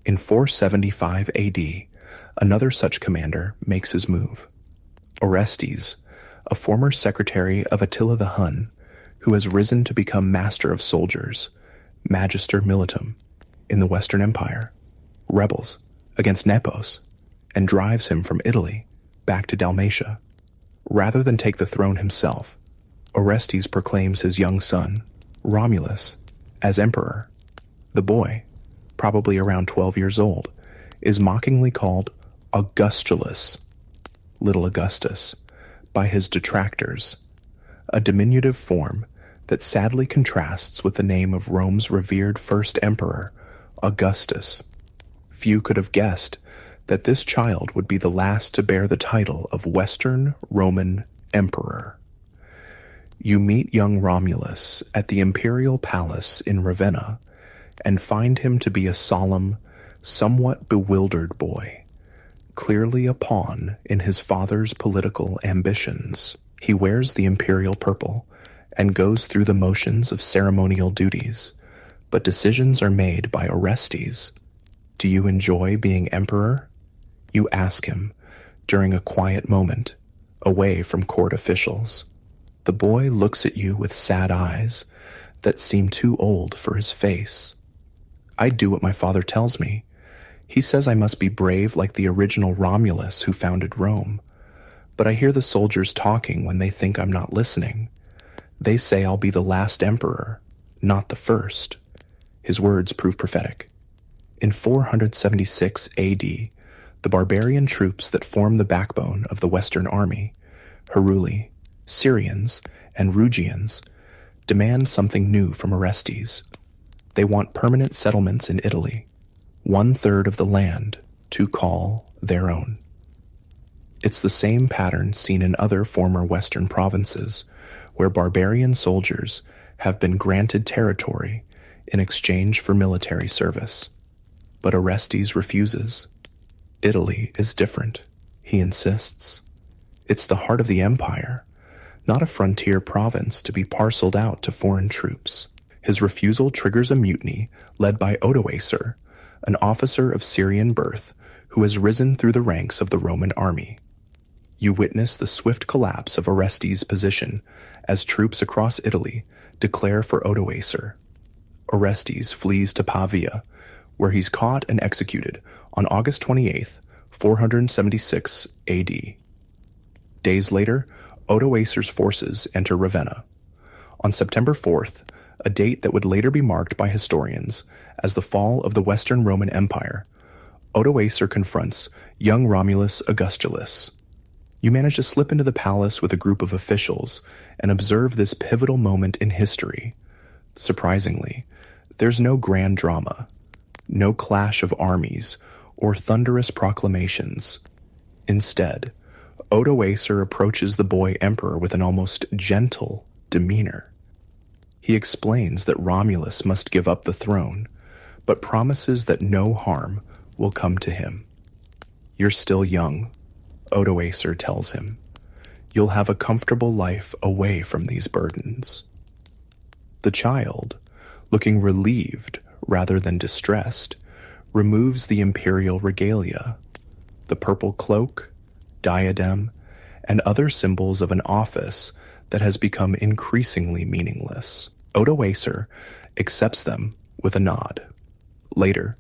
In 475 AD, another such commander makes his move. Orestes, a former secretary of Attila the Hun, who has risen to become master of soldiers, magister militum, in the Western Empire, rebels against Nepos, and drives him from Italy back to Dalmatia. Rather than take the throne himself, Orestes proclaims his young son, Romulus, as emperor. The boy, probably around 12 years old, is mockingly called Augustulus, Little Augustus, by his detractors, a diminutive form that sadly contrasts with the name of Rome's revered first emperor, Augustus. Few could have guessed that this child would be the last to bear the title of Western Roman Emperor. You meet young Romulus at the imperial palace in Ravenna and find him to be a solemn, somewhat bewildered boy, clearly a pawn in his father's political ambitions. He wears the imperial purple and goes through the motions of ceremonial duties, but decisions are made by Orestes. Do you enjoy being emperor? You ask him during a quiet moment, away from court officials. The boy looks at you with sad eyes that seem too old for his face. I do what my father tells me. He says I must be brave like the original Romulus who founded Rome. But I hear the soldiers talking when they think I'm not listening. They say I'll be the last emperor, not the first. His words prove prophetic. In 476 AD, the barbarian troops that form the backbone of the Western army, Heruli, Syrians, and Rugians, demand something new from Orestes. They want permanent settlements in Italy, 1/3 of the land to call their own. It's the same pattern seen in other former Western provinces, where barbarian soldiers have been granted territory in exchange for military service. But Orestes refuses. Italy is different, he insists. It's the heart of the empire, not a frontier province to be parceled out to foreign troops. His refusal triggers a mutiny led by Odoacer, an officer of Syrian birth who has risen through the ranks of the Roman army. You witness the swift collapse of Orestes' position as troops across Italy declare for Odoacer. Orestes flees to Pavia, where he's caught and executed on August 28, 476 AD. Days later, Odoacer's forces enter Ravenna. On September 4th, a date that would later be marked by historians as the fall of the Western Roman Empire, Odoacer confronts young Romulus Augustulus. You manage to slip into the palace with a group of officials and observe this pivotal moment in history. Surprisingly, there's no grand drama, no clash of armies, or thunderous proclamations. Instead, Odoacer approaches the boy emperor with an almost gentle demeanor. He explains that Romulus must give up the throne, but promises that no harm will come to him. You're still young, Odoacer tells him. You'll have a comfortable life away from these burdens. The child, looking relieved rather than distressed, removes the imperial regalia, the purple cloak, diadem, and other symbols of an office that has become increasingly meaningless. Odoacer accepts them with a nod. Later,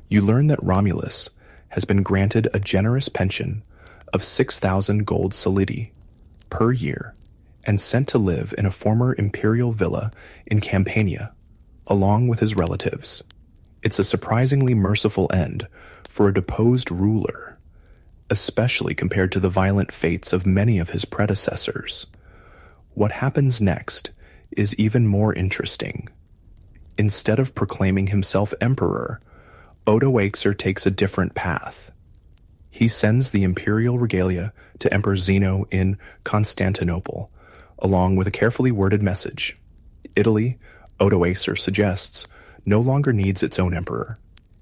you learn that Romulus has been granted a generous pension of 6,000 gold solidi per year and sent to live in a former imperial villa in Campania, along with his relatives. It's a surprisingly merciful end for a deposed ruler, especially compared to the violent fates of many of his predecessors. What happens next is even more interesting. Instead of proclaiming himself emperor, Odoacer takes a different path. He sends the imperial regalia to Emperor Zeno in Constantinople, along with a carefully worded message. Italy, Odoacer suggests, no longer needs its own emperor.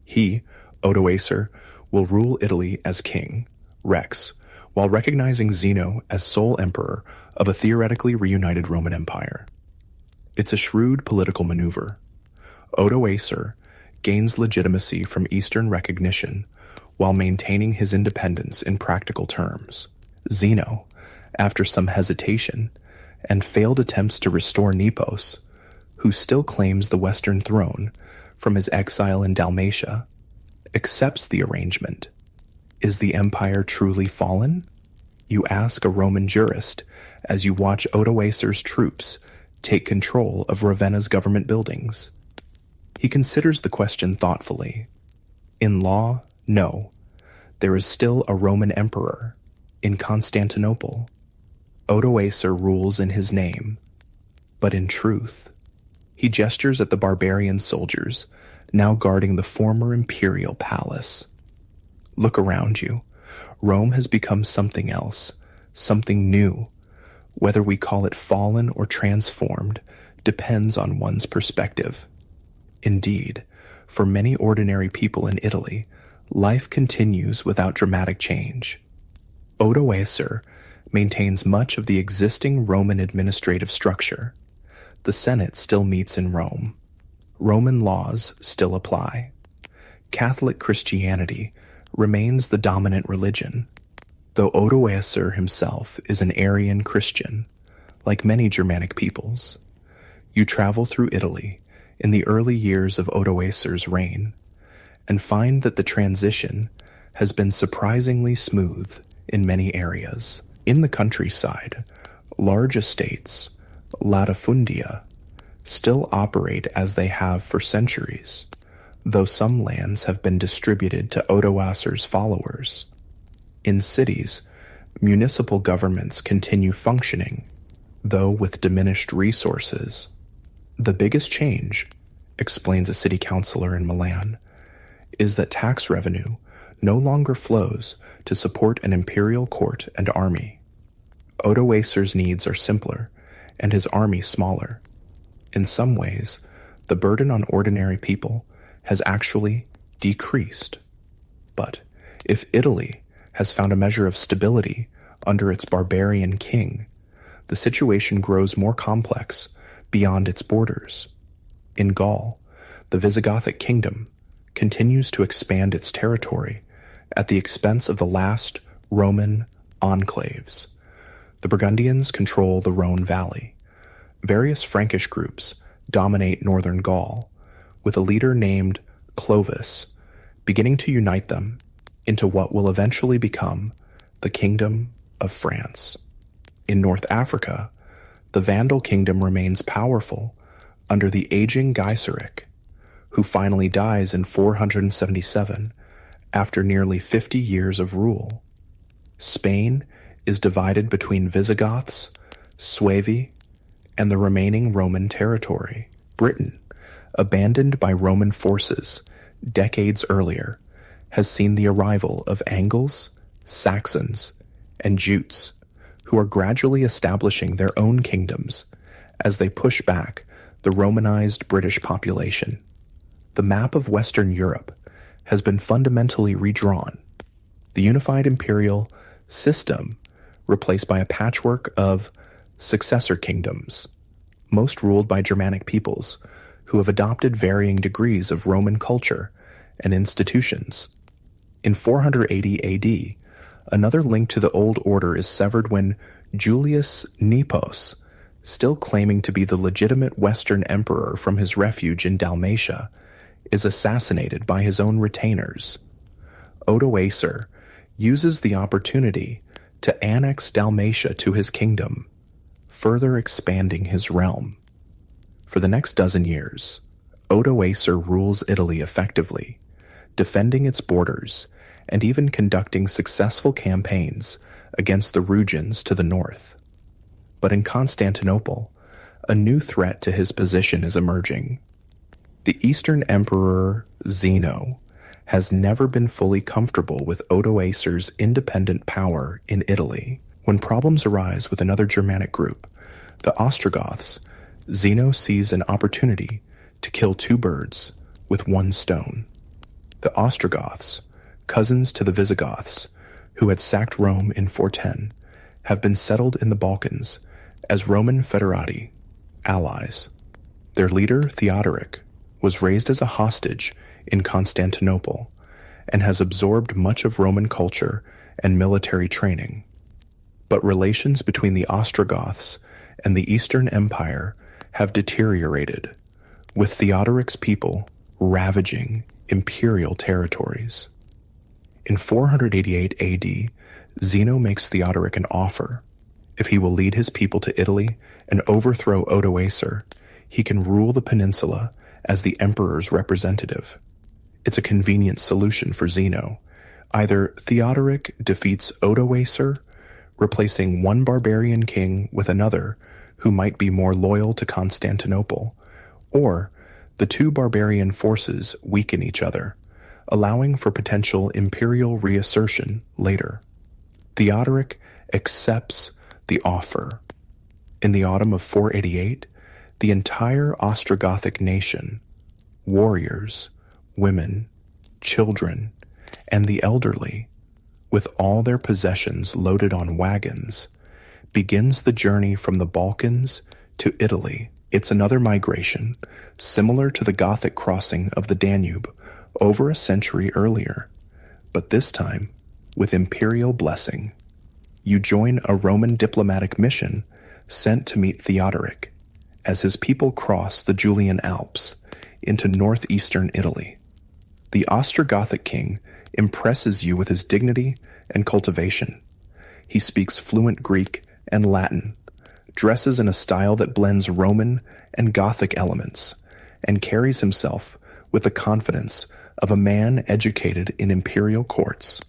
He, Odoacer, will rule Italy as king, Rex, while recognizing Zeno as sole emperor of a theoretically reunited Roman Empire. It's a shrewd political maneuver. Odoacer gains legitimacy from Eastern recognition while maintaining his independence in practical terms. Zeno, after some hesitation and failed attempts to restore Nepos, who still claims the Western throne from his exile in Dalmatia, accepts the arrangement. Is the empire truly fallen? You ask a Roman jurist as you watch Odoacer's troops take control of Ravenna's government buildings. He considers the question thoughtfully. In law, no. There is still a Roman emperor in Constantinople. Odoacer rules in his name, but in truth, he gestures at the barbarian soldiers now guarding the former imperial palace. Look around you. Rome has become something else, something new. Whether we call it fallen or transformed depends on one's perspective. Indeed, for many ordinary people in Italy, life continues without dramatic change. Odoacer maintains much of the existing Roman administrative structure. The Senate still meets in Rome. Roman laws still apply. Catholic Christianity remains the dominant religion, though Odoacer himself is an Arian Christian, like many Germanic peoples. You travel through Italy in the early years of Odoacer's reign, and find that the transition has been surprisingly smooth in many areas. In the countryside, large estates, latifundia, still operate as they have for centuries, though some lands have been distributed to Odoacer's followers. In cities, municipal governments continue functioning, though with diminished resources. The biggest change, explains a city councilor in Milan, is that tax revenue no longer flows to support an imperial court and army. Odoacer's needs are simpler, and his army smaller. In some ways, the burden on ordinary people has actually decreased. But if Italy has found a measure of stability under its barbarian king, the situation grows more complex beyond its borders. In Gaul, the Visigothic kingdom continues to expand its territory at the expense of the last Roman enclaves. The Burgundians control the Rhone Valley. Various Frankish groups dominate northern Gaul, with a leader named Clovis beginning to unite them into what will eventually become the Kingdom of France. In North Africa, the Vandal kingdom remains powerful under the aging Gaiseric, who finally dies in 477 after nearly 50 years of rule. Spain is divided between Visigoths, Suevi, and the remaining Roman territory. Britain, abandoned by Roman forces decades earlier, has seen the arrival of Angles, Saxons, and Jutes, who are gradually establishing their own kingdoms as they push back the Romanized British population. The map of Western Europe has been fundamentally redrawn. The unified imperial system replaced by a patchwork of successor kingdoms, most ruled by Germanic peoples who have adopted varying degrees of Roman culture and institutions. In 480 AD, another link to the old order is severed when Julius Nepos, still claiming to be the legitimate Western emperor from his refuge in Dalmatia, is assassinated by his own retainers. Odoacer uses the opportunity to annex Dalmatia to his kingdom, further expanding his realm. For the next dozen years, Odoacer rules Italy effectively, defending its borders and even conducting successful campaigns against the Rugians to the north. But in Constantinople, a new threat to his position is emerging. The Eastern Emperor Zeno has never been fully comfortable with Odoacer's independent power in Italy. When problems arise with another Germanic group, the Ostrogoths, Zeno sees an opportunity to kill two birds with one stone. The Ostrogoths, cousins to the Visigoths, who had sacked Rome in 410, have been settled in the Balkans as Roman foederati, allies. Their leader, Theodoric, was raised as a hostage in Constantinople and has absorbed much of Roman culture and military training. But relations between the Ostrogoths and the Eastern Empire have deteriorated, with Theodoric's people ravaging imperial territories. In 488 AD, Zeno makes Theodoric an offer. If he will lead his people to Italy and overthrow Odoacer, he can rule the peninsula as the emperor's representative. It's a convenient solution for Zeno. Either Theodoric defeats Odoacer, replacing one barbarian king with another who might be more loyal to Constantinople, or the two barbarian forces weaken each other, allowing for potential imperial reassertion later. Theodoric accepts the offer. In the autumn of 488, the entire Ostrogothic nation, warriors, women, children, and the elderly, with all their possessions loaded on wagons, begins the journey from the Balkans to Italy. It's another migration, similar to the Gothic crossing of the Danube over a century earlier, but this time with imperial blessing. You join a Roman diplomatic mission sent to meet Theodoric as his people cross the Julian Alps into northeastern Italy. The Ostrogothic king impresses you with his dignity and cultivation. He speaks fluent Greek and Latin, dresses in a style that blends Roman and Gothic elements, and carries himself with the confidence of a man educated in imperial courts.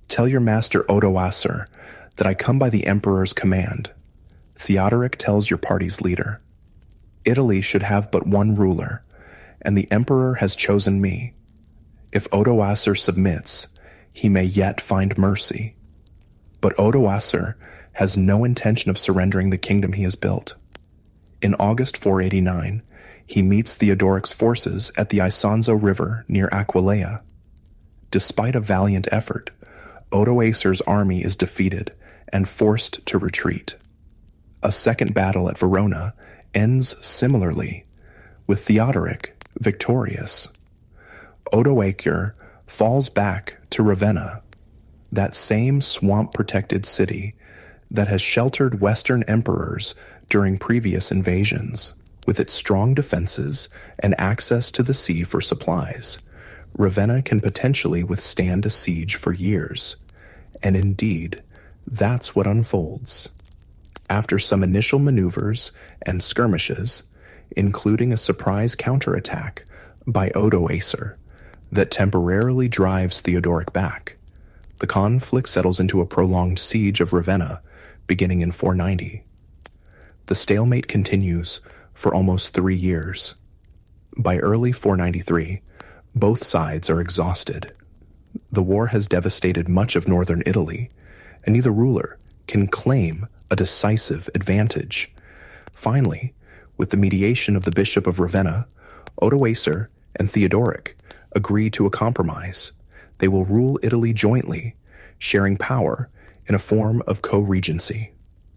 Tell your master Odoacer that I come by the emperor's command. Theodoric tells your party's leader. Italy should have but one ruler, and the emperor has chosen me. If Odoacer submits, he may yet find mercy. But Odoacer has no intention of surrendering the kingdom he has built. In August 489, he meets Theodoric's forces at the Isonzo River near Aquileia. Despite a valiant effort, Odoacer's army is defeated and forced to retreat. A second battle at Verona ends similarly, with Theodoric victorious. Odoacer falls back to Ravenna, that same swamp-protected city that has sheltered Western emperors during previous invasions. With its strong defenses and access to the sea for supplies, Ravenna can potentially withstand a siege for years. And indeed, that's what unfolds. After some initial maneuvers and skirmishes, including a surprise counterattack by Odoacer that temporarily drives Theodoric back, the conflict settles into a prolonged siege of Ravenna beginning in 490. The stalemate continues for almost 3 years. By early 493, both sides are exhausted. The war has devastated much of northern Italy, and neither ruler can claim a decisive advantage. Finally, with the mediation of the Bishop of Ravenna, Odoacer and Theodoric agree to a compromise. They will rule Italy jointly, sharing power in a form of co-regency.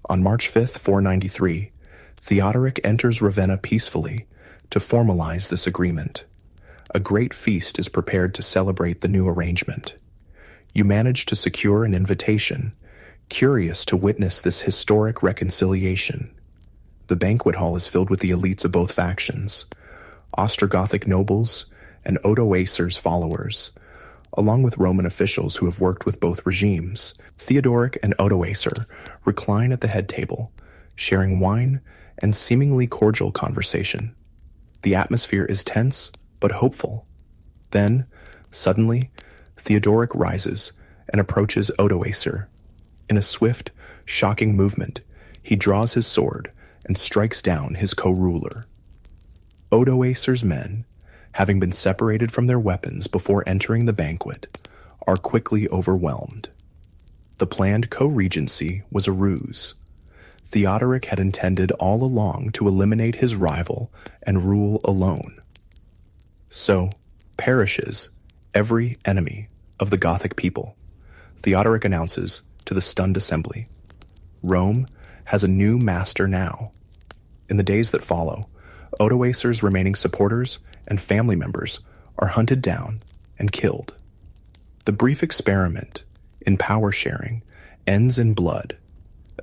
On March 5th, 493, Theodoric enters Ravenna peacefully to formalize this agreement. A great feast is prepared to celebrate the new arrangement. You manage to secure an invitation, curious to witness this historic reconciliation. The banquet hall is filled with the elites of both factions, Ostrogothic nobles and Odoacer's followers, along with Roman officials who have worked with both regimes. Theodoric and Odoacer recline at the head table, sharing wine and seemingly cordial conversation. The atmosphere is tense but hopeful. Then, suddenly, Theodoric rises and approaches Odoacer. In a swift, shocking movement, he draws his sword and strikes down his co-ruler. Odoacer's men, having been separated from their weapons before entering the banquet, are quickly overwhelmed. The planned co-regency was a ruse. Theodoric had intended all along to eliminate his rival and rule alone. So perishes every enemy of the Gothic people, Theodoric announces to the stunned assembly. Rome has a new master now. In the days that follow, Odoacer's remaining supporters and family members are hunted down and killed. The brief experiment in power sharing ends in blood,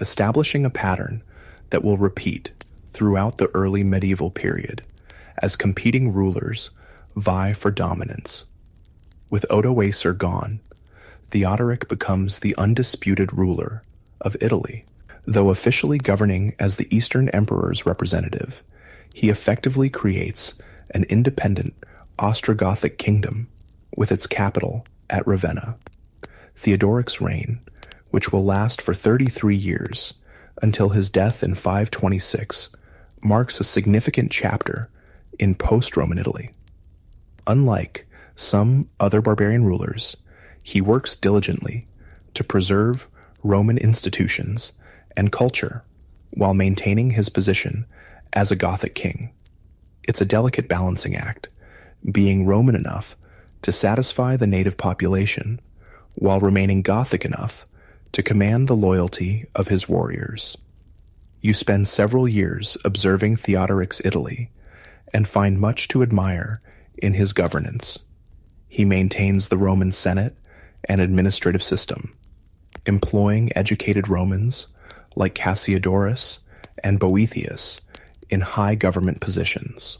establishing a pattern that will repeat throughout the early medieval period as competing rulers vie for dominance. With Odoacer gone, Theodoric becomes the undisputed ruler of Italy. Though officially governing as the Eastern Emperor's representative, he effectively creates an independent Ostrogothic kingdom with its capital at Ravenna. Theodoric's reign, which will last for 33 years until his death in 526, marks a significant chapter in post-Roman Italy. Unlike some other barbarian rulers, he works diligently to preserve Roman institutions and culture while maintaining his position as a Gothic king. It's a delicate balancing act, being Roman enough to satisfy the native population while remaining Gothic enough to command the loyalty of his warriors. You spend several years observing Theodoric's Italy and find much to admire in his governance. He maintains the Roman Senate and administrative system, employing educated Romans like Cassiodorus and Boethius in high government positions.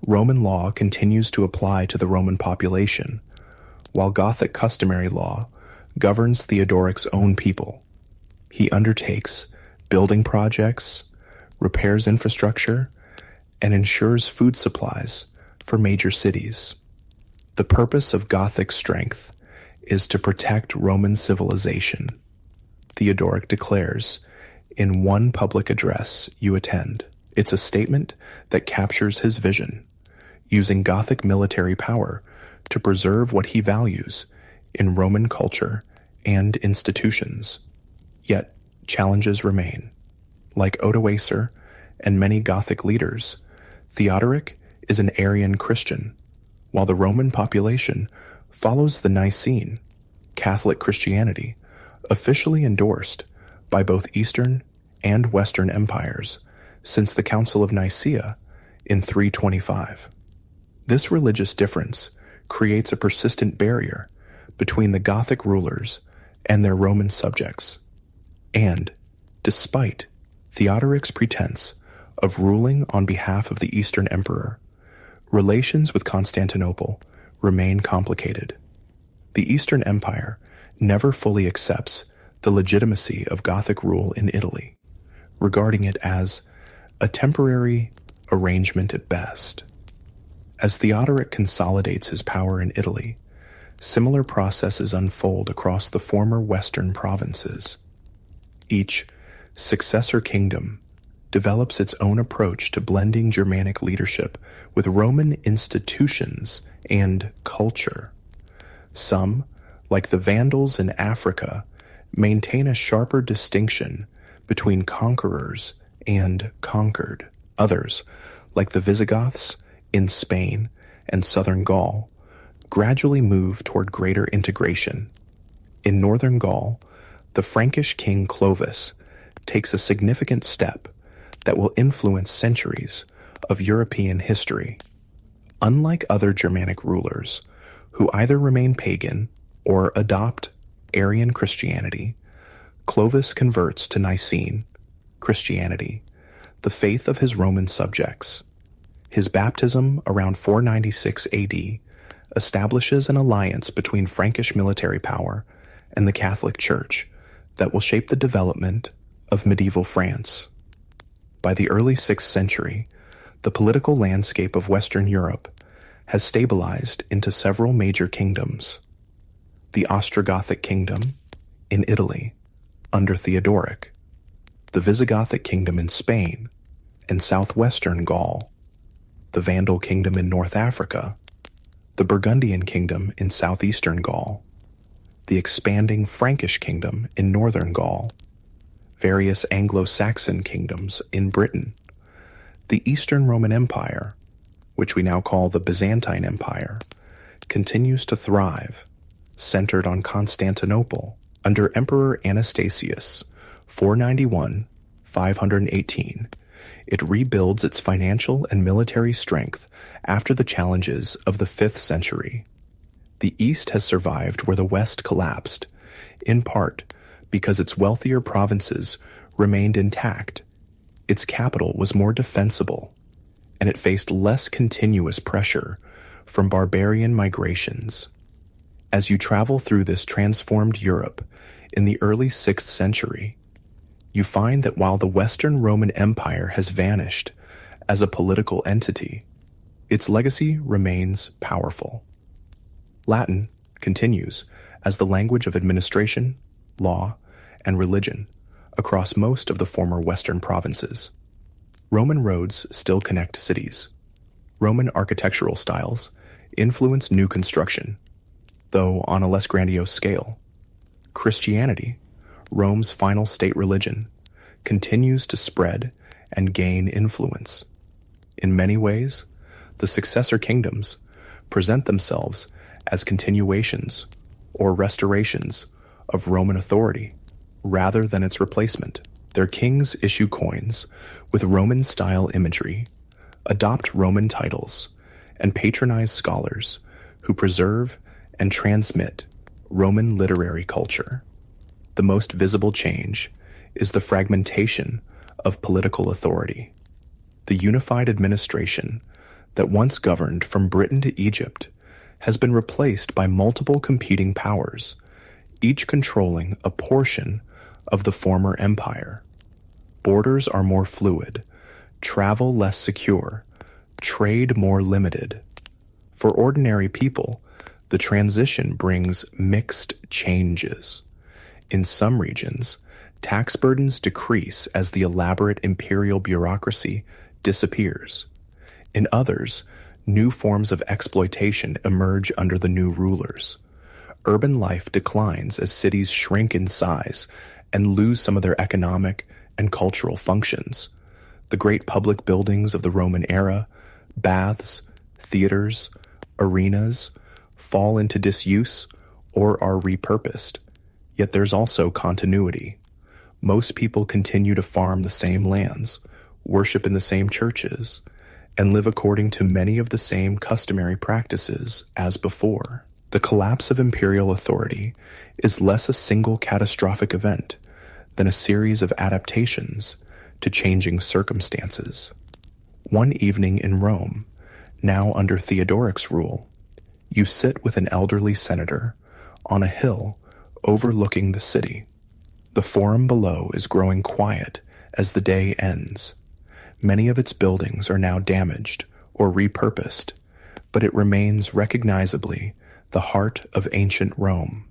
Roman law continues to apply to the Roman population, while Gothic customary law governs Theodoric's own people. He undertakes building projects, repairs infrastructure, and ensures food supplies for major cities. The purpose of Gothic strength is to protect Roman civilization, Theodoric declares in one public address you attend. It's a statement that captures his vision, using Gothic military power to preserve what he values in Roman culture and institutions. Yet, challenges remain. Like Odoacer and many Gothic leaders, Theodoric is an Arian Christian, while the Roman population follows the Nicene, Catholic Christianity, officially endorsed by both Eastern and Western empires since the Council of Nicaea in 325. This religious difference creates a persistent barrier between the Gothic rulers and their Roman subjects. And, despite Theodoric's pretense of ruling on behalf of the Eastern Emperor, relations with Constantinople remain complicated. The Eastern Empire never fully accepts the legitimacy of Gothic rule in Italy, regarding it as a temporary arrangement at best. As Theodoric consolidates his power in Italy, similar processes unfold across the former Western provinces. Each successor kingdom develops its own approach to blending Germanic leadership with Roman institutions and culture. Some, like the Vandals in Africa, maintain a sharper distinction between conquerors and conquered. Others, like the Visigoths in Spain and southern Gaul, gradually move toward greater integration. In northern Gaul, the Frankish king Clovis takes a significant step that will influence centuries of European history. Unlike other Germanic rulers, who either remain pagan or adopt Arian Christianity, Clovis converts to Nicene Christianity, the faith of his Roman subjects. His baptism around 496 AD establishes an alliance between Frankish military power and the Catholic Church that will shape the development of medieval France. By the early 6th century, the political landscape of Western Europe has stabilized into several major kingdoms. The Ostrogothic kingdom in Italy under Theodoric, the Visigothic kingdom in Spain and southwestern Gaul, the Vandal kingdom in North Africa, the Burgundian kingdom in southeastern Gaul, the expanding Frankish kingdom in northern Gaul, various Anglo-Saxon kingdoms in Britain, the Eastern Roman Empire, which we now call the Byzantine Empire, continues to thrive, centered on Constantinople under Emperor Anastasius, 491-518. It rebuilds its financial and military strength after the challenges of the 5th century. The East has survived where the West collapsed, in part Because its wealthier provinces remained intact, its capital was more defensible, and it faced less continuous pressure from barbarian migrations. As you travel through this transformed Europe in the early 6th century, you find that while the Western Roman Empire has vanished as a political entity, its legacy remains powerful. Latin continues as the language of administration, law, and religion across most of the former Western provinces. Roman roads still connect cities. Roman architectural styles influence new construction, though on a less grandiose scale. Christianity, Rome's final state religion, continues to spread and gain influence. In many ways, the successor kingdoms present themselves as continuations or restorations of Roman authority rather than its replacement. Their kings issue coins with Roman-style imagery, adopt Roman titles, and patronize scholars who preserve and transmit Roman literary culture. The most visible change is the fragmentation of political authority. The unified administration that once governed from Britain to Egypt has been replaced by multiple competing powers, each controlling a portion of the former empire. Borders are more fluid, travel less secure, trade more limited. For ordinary people, the transition brings mixed changes. In some regions, tax burdens decrease as the elaborate imperial bureaucracy disappears. In others, new forms of exploitation emerge under the new rulers. Urban life declines as cities shrink in size and lose some of their economic and cultural functions. The great public buildings of the Roman era, baths, theaters, arenas, fall into disuse or are repurposed. Yet there's also continuity. Most people continue to farm the same lands, worship in the same churches, and live according to many of the same customary practices as before. The collapse of imperial authority is less a single catastrophic event than a series of adaptations to changing circumstances. One evening in Rome, now under Theodoric's rule, you sit with an elderly senator on a hill overlooking the city. The forum below is growing quiet as the day ends. Many of its buildings are now damaged or repurposed, but it remains recognizably the heart of ancient Rome.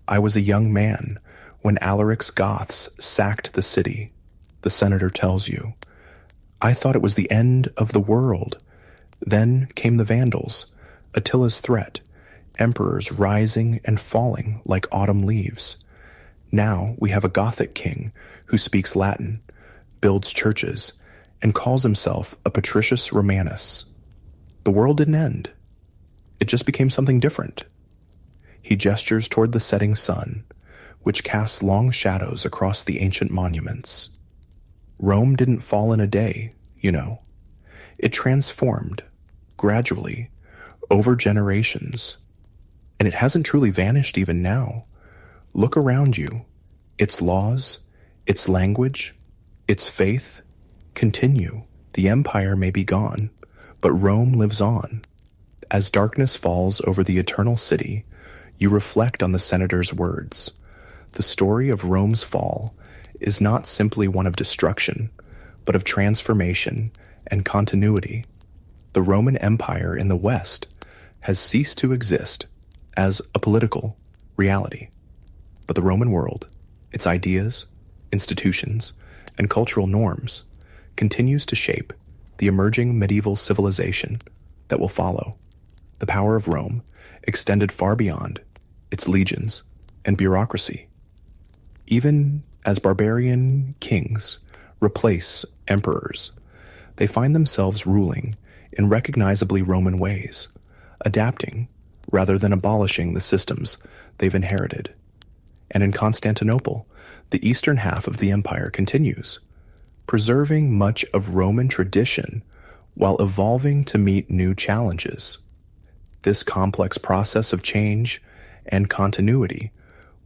I was a young man when Alaric's Goths sacked the city, the senator tells you. I thought it was the end of the world. Then came the Vandals, Attila's threat, emperors rising and falling like autumn leaves. Now we have a Gothic king who speaks Latin, builds churches, and calls himself a Patricius Romanus. The world didn't end. It just became something different. He gestures toward the setting sun, which casts long shadows across the ancient monuments. Rome didn't fall in a day, you know. It transformed, gradually, over generations. And it hasn't truly vanished even now. Look around you. Its laws, its language, its faith continue. The empire may be gone, but Rome lives on. As darkness falls over the eternal city, you reflect on the senator's words. The story of Rome's fall is not simply one of destruction, but of transformation and continuity. The Roman Empire in the West has ceased to exist as a political reality. But the Roman world, its ideas, institutions, and cultural norms, continues to shape the emerging medieval civilization that will follow. The power of Rome extended far beyond its legions and bureaucracy. Even as barbarian kings replace emperors, they find themselves ruling in recognizably Roman ways, adapting rather than abolishing the systems they've inherited. And in Constantinople, the eastern half of the empire continues, preserving much of Roman tradition while evolving to meet new challenges. This complex process of change and continuity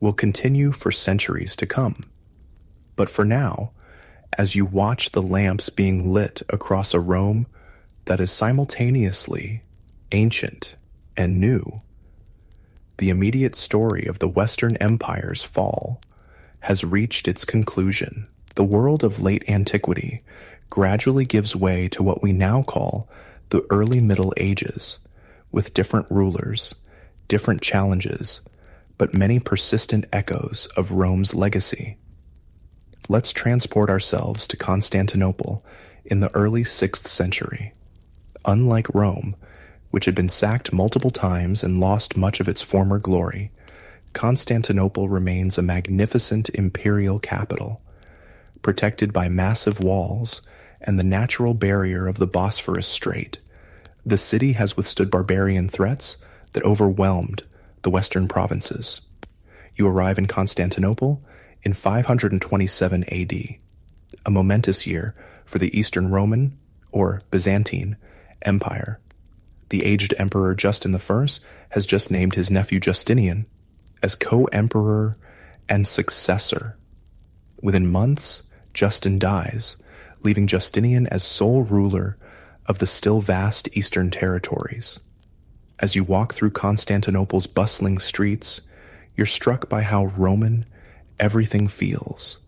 will continue for centuries to come. But for now, as you watch the lamps being lit across a Rome that is simultaneously ancient and new, the immediate story of the Western Empire's fall has reached its conclusion. The world of late antiquity gradually gives way to what we now call the early Middle Ages, with different rulers, different challenges, but many persistent echoes of Rome's legacy. Let's transport ourselves to Constantinople in the early 6th century. Unlike Rome, which had been sacked multiple times and lost much of its former glory, Constantinople remains a magnificent imperial capital, protected by massive walls and the natural barrier of the Bosphorus Strait. The city has withstood barbarian threats that overwhelmed the western provinces. You arrive in Constantinople in 527 AD, a momentous year for the Eastern Roman, or Byzantine, Empire. The aged Emperor Justin I has just named his nephew Justinian as co-emperor and successor. Within months, Justin dies, leaving Justinian as sole ruler of the still vast eastern territories. As you walk through Constantinople's bustling streets, you're struck by how Roman everything feels.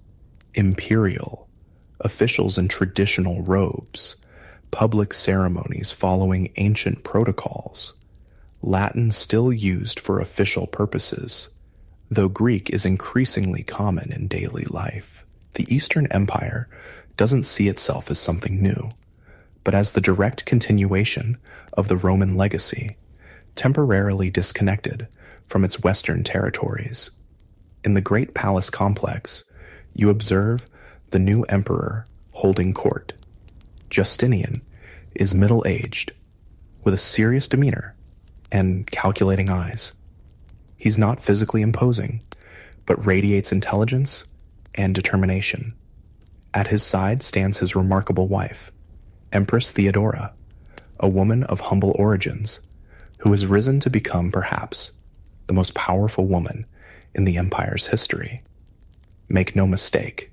Imperial, officials in traditional robes, public ceremonies following ancient protocols, Latin still used for official purposes, though Greek is increasingly common in daily life. The Eastern Empire doesn't see itself as something new, but as the direct continuation of the Roman legacy, temporarily disconnected from its western territories. In the great palace complex, you observe the new emperor holding court. Justinian is middle-aged, with a serious demeanor and calculating eyes. He's not physically imposing, but radiates intelligence and determination. At his side stands his remarkable wife, Empress Theodora, a woman of humble origins, who has risen to become perhaps the most powerful woman in the empire's history. Make no mistake,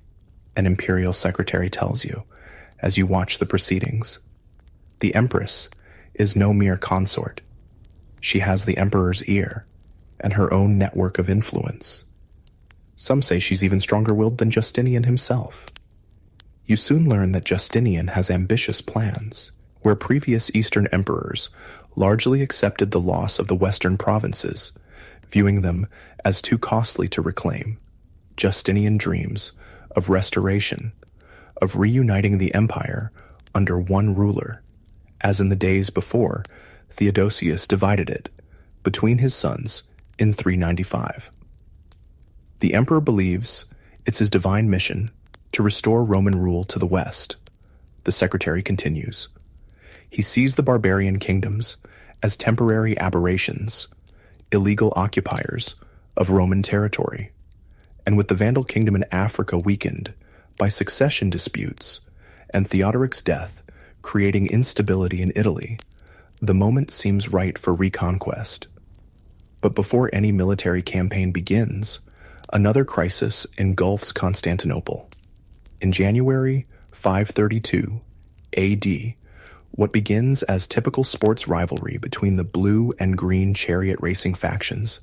an imperial secretary tells you as you watch the proceedings. The empress is no mere consort. She has the emperor's ear and her own network of influence. Some say she's even stronger-willed than Justinian himself. You soon learn that Justinian has ambitious plans. Where previous Eastern emperors largely accepted the loss of the western provinces, viewing them as too costly to reclaim, Justinian dreams of restoration, of reuniting the empire under one ruler, as in the days before Theodosius divided it between his sons in 395. The emperor believes it's his divine mission to restore Roman rule to the west. The secretary continues. He sees the barbarian kingdoms as temporary aberrations, illegal occupiers of Roman territory, and with the Vandal kingdom in Africa weakened by succession disputes and Theodoric's death creating instability in Italy, the moment seems right for reconquest. But before any military campaign begins, another crisis engulfs Constantinople. In January 532 AD, what begins as typical sports rivalry between the blue and green chariot racing factions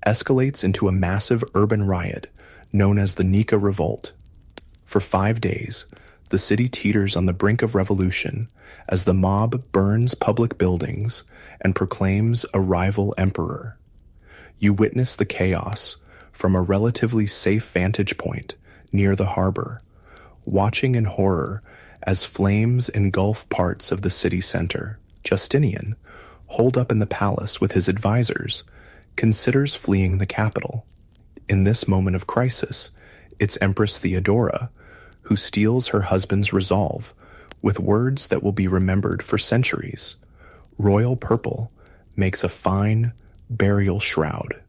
escalates into a massive urban riot known as the Nika Revolt. For 5 days, the city teeters on the brink of revolution as the mob burns public buildings and proclaims a rival emperor. You witness the chaos from a relatively safe vantage point near the harbor, watching in horror as flames engulf parts of the city center. Justinian, holed up in the palace with his advisors, considers fleeing the capital. In this moment of crisis, it's Empress Theodora who steals her husband's resolve with words that will be remembered for centuries. Royal purple makes a fine burial shroud.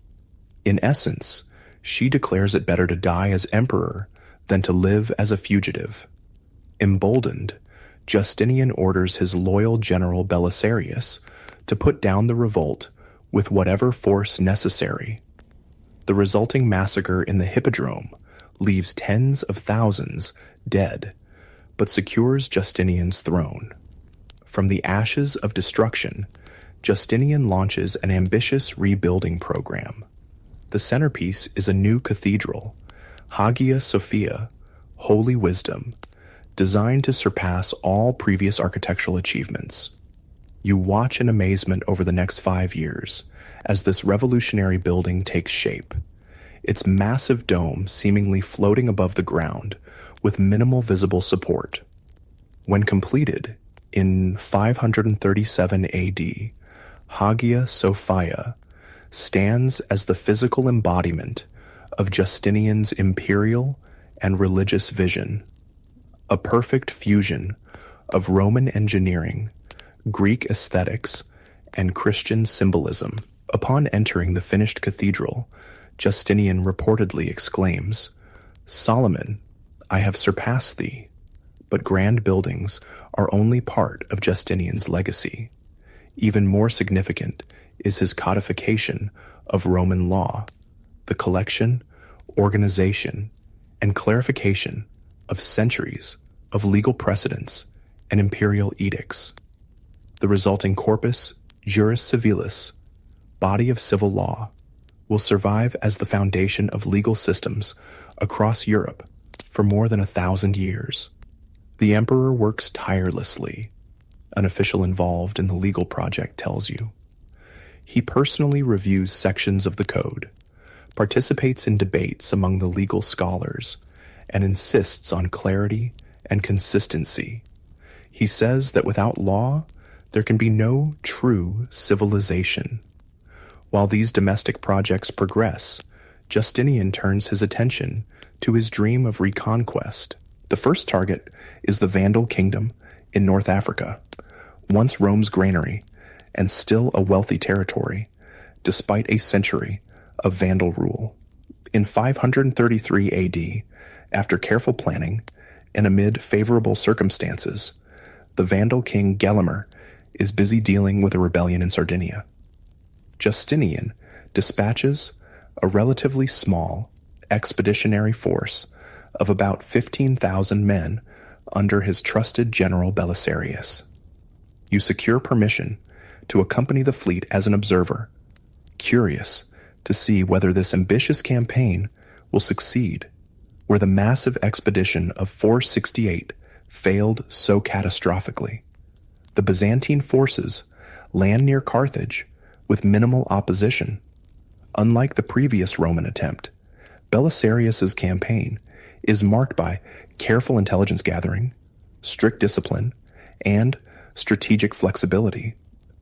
In essence, she declares it better to die as emperor than to live as a fugitive. Emboldened, Justinian orders his loyal general Belisarius to put down the revolt with whatever force necessary. The resulting massacre in the Hippodrome leaves tens of thousands dead, but secures Justinian's throne. From the ashes of destruction, Justinian launches an ambitious rebuilding program. The centerpiece is a new cathedral, Hagia Sophia, Holy Wisdom, designed to surpass all previous architectural achievements. You watch in amazement over the next 5 years as this revolutionary building takes shape, its massive dome seemingly floating above the ground with minimal visible support. When completed, in 537 AD, Hagia Sophia stands as the physical embodiment of Justinian's imperial and religious vision, a perfect fusion of Roman engineering, Greek aesthetics, and Christian symbolism. Upon entering the finished cathedral, Justinian reportedly exclaims, "Solomon, I have surpassed thee." But grand buildings are only part of Justinian's legacy. Even more significant is his codification of Roman law, the collection, organization, and clarification of centuries of legal precedents and imperial edicts. The resulting corpus juris civilis, body of civil law, will survive as the foundation of legal systems across Europe for more than 1,000 years. The emperor works tirelessly, an official involved in the legal project tells you. He personally reviews sections of the code, participates in debates among the legal scholars, and insists on clarity and consistency. He says that without law, there can be no true civilization. While these domestic projects progress, Justinian turns his attention to his dream of reconquest. The first target is the Vandal kingdom in North Africa, once Rome's granary and still a wealthy territory, despite a century of Vandal rule. In 533 AD, after careful planning and amid favorable circumstances, the Vandal king Gelimer is busy dealing with a rebellion in Sardinia. Justinian dispatches a relatively small expeditionary force of about 15,000 men under his trusted general Belisarius. You secure permission to accompany the fleet as an observer, curious to see whether this ambitious campaign will succeed, where the massive expedition of 468 failed so catastrophically. The Byzantine forces land near Carthage with minimal opposition. Unlike the previous Roman attempt, Belisarius's campaign is marked by careful intelligence gathering, strict discipline, and strategic flexibility.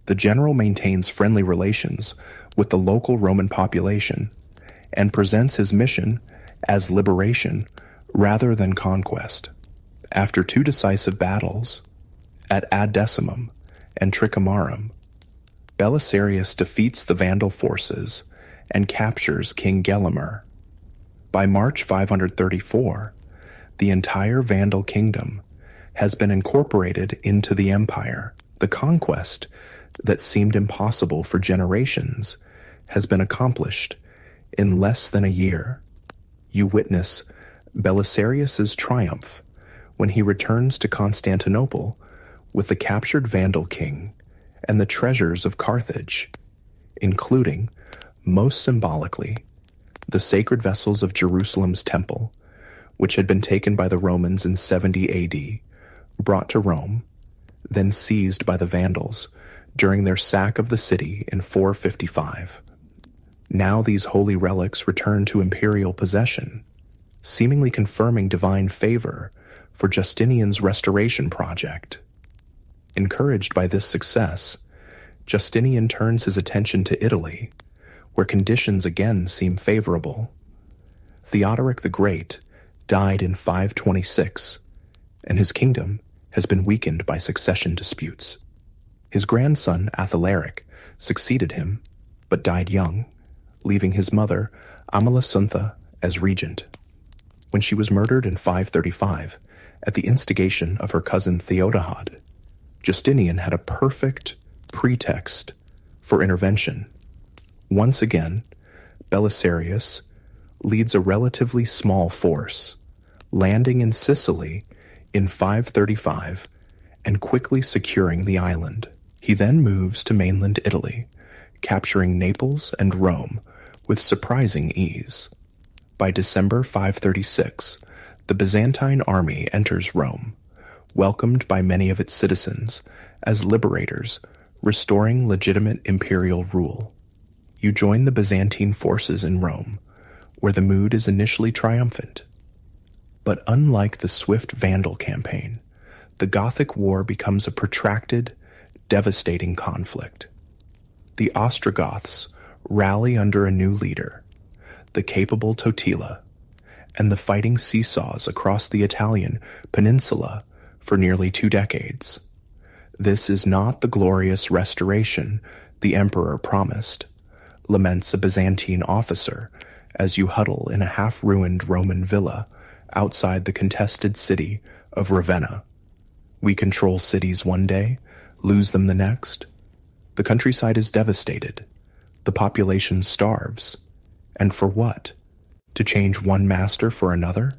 The general maintains friendly relations with the local Roman population and presents his mission as liberation rather than conquest. After 2 decisive battles at Ad-Decimum and Tricomarum, Belisarius defeats the Vandal forces and captures King Gelimer. By March 534, the entire Vandal kingdom has been incorporated into the empire. The conquest that seemed impossible for generations has been accomplished in less than a year. You witness Belisarius's triumph when he returns to Constantinople with the captured Vandal king and the treasures of Carthage, including, most symbolically, the sacred vessels of Jerusalem's temple, which had been taken by the Romans in 70 AD, brought to Rome, then seized by the Vandals during their sack of the city in 455. Now these holy relics return to imperial possession, seemingly confirming divine favor for Justinian's restoration project. Encouraged by this success, Justinian turns his attention to Italy, where conditions again seem favorable. Theodoric the Great died in 526, and his kingdom has been weakened by succession disputes. His grandson Athalaric succeeded him, but died young, leaving his mother Amalasuntha as regent. When she was murdered in 535, at the instigation of her cousin Theodahad, Justinian had a perfect pretext for intervention. Once again, Belisarius leads a relatively small force, landing in Sicily in 535 and quickly securing the island. He then moves to mainland Italy, capturing Naples and Rome with surprising ease. By December 536, the Byzantine army enters Rome, welcomed by many of its citizens as liberators, restoring legitimate imperial rule. You join the Byzantine forces in Rome, where the mood is initially triumphant. But unlike the swift Vandal campaign, the Gothic War becomes a protracted, devastating conflict. The Ostrogoths rally under a new leader, the capable Totila, and the fighting seesaws across the Italian peninsula for nearly 2 decades. This is not the glorious restoration the emperor promised, laments a Byzantine officer as you huddle in a half-ruined Roman villa outside the contested city of Ravenna. We control cities one day, lose them the next. The countryside is devastated. The population starves. And for what? To change one master for another?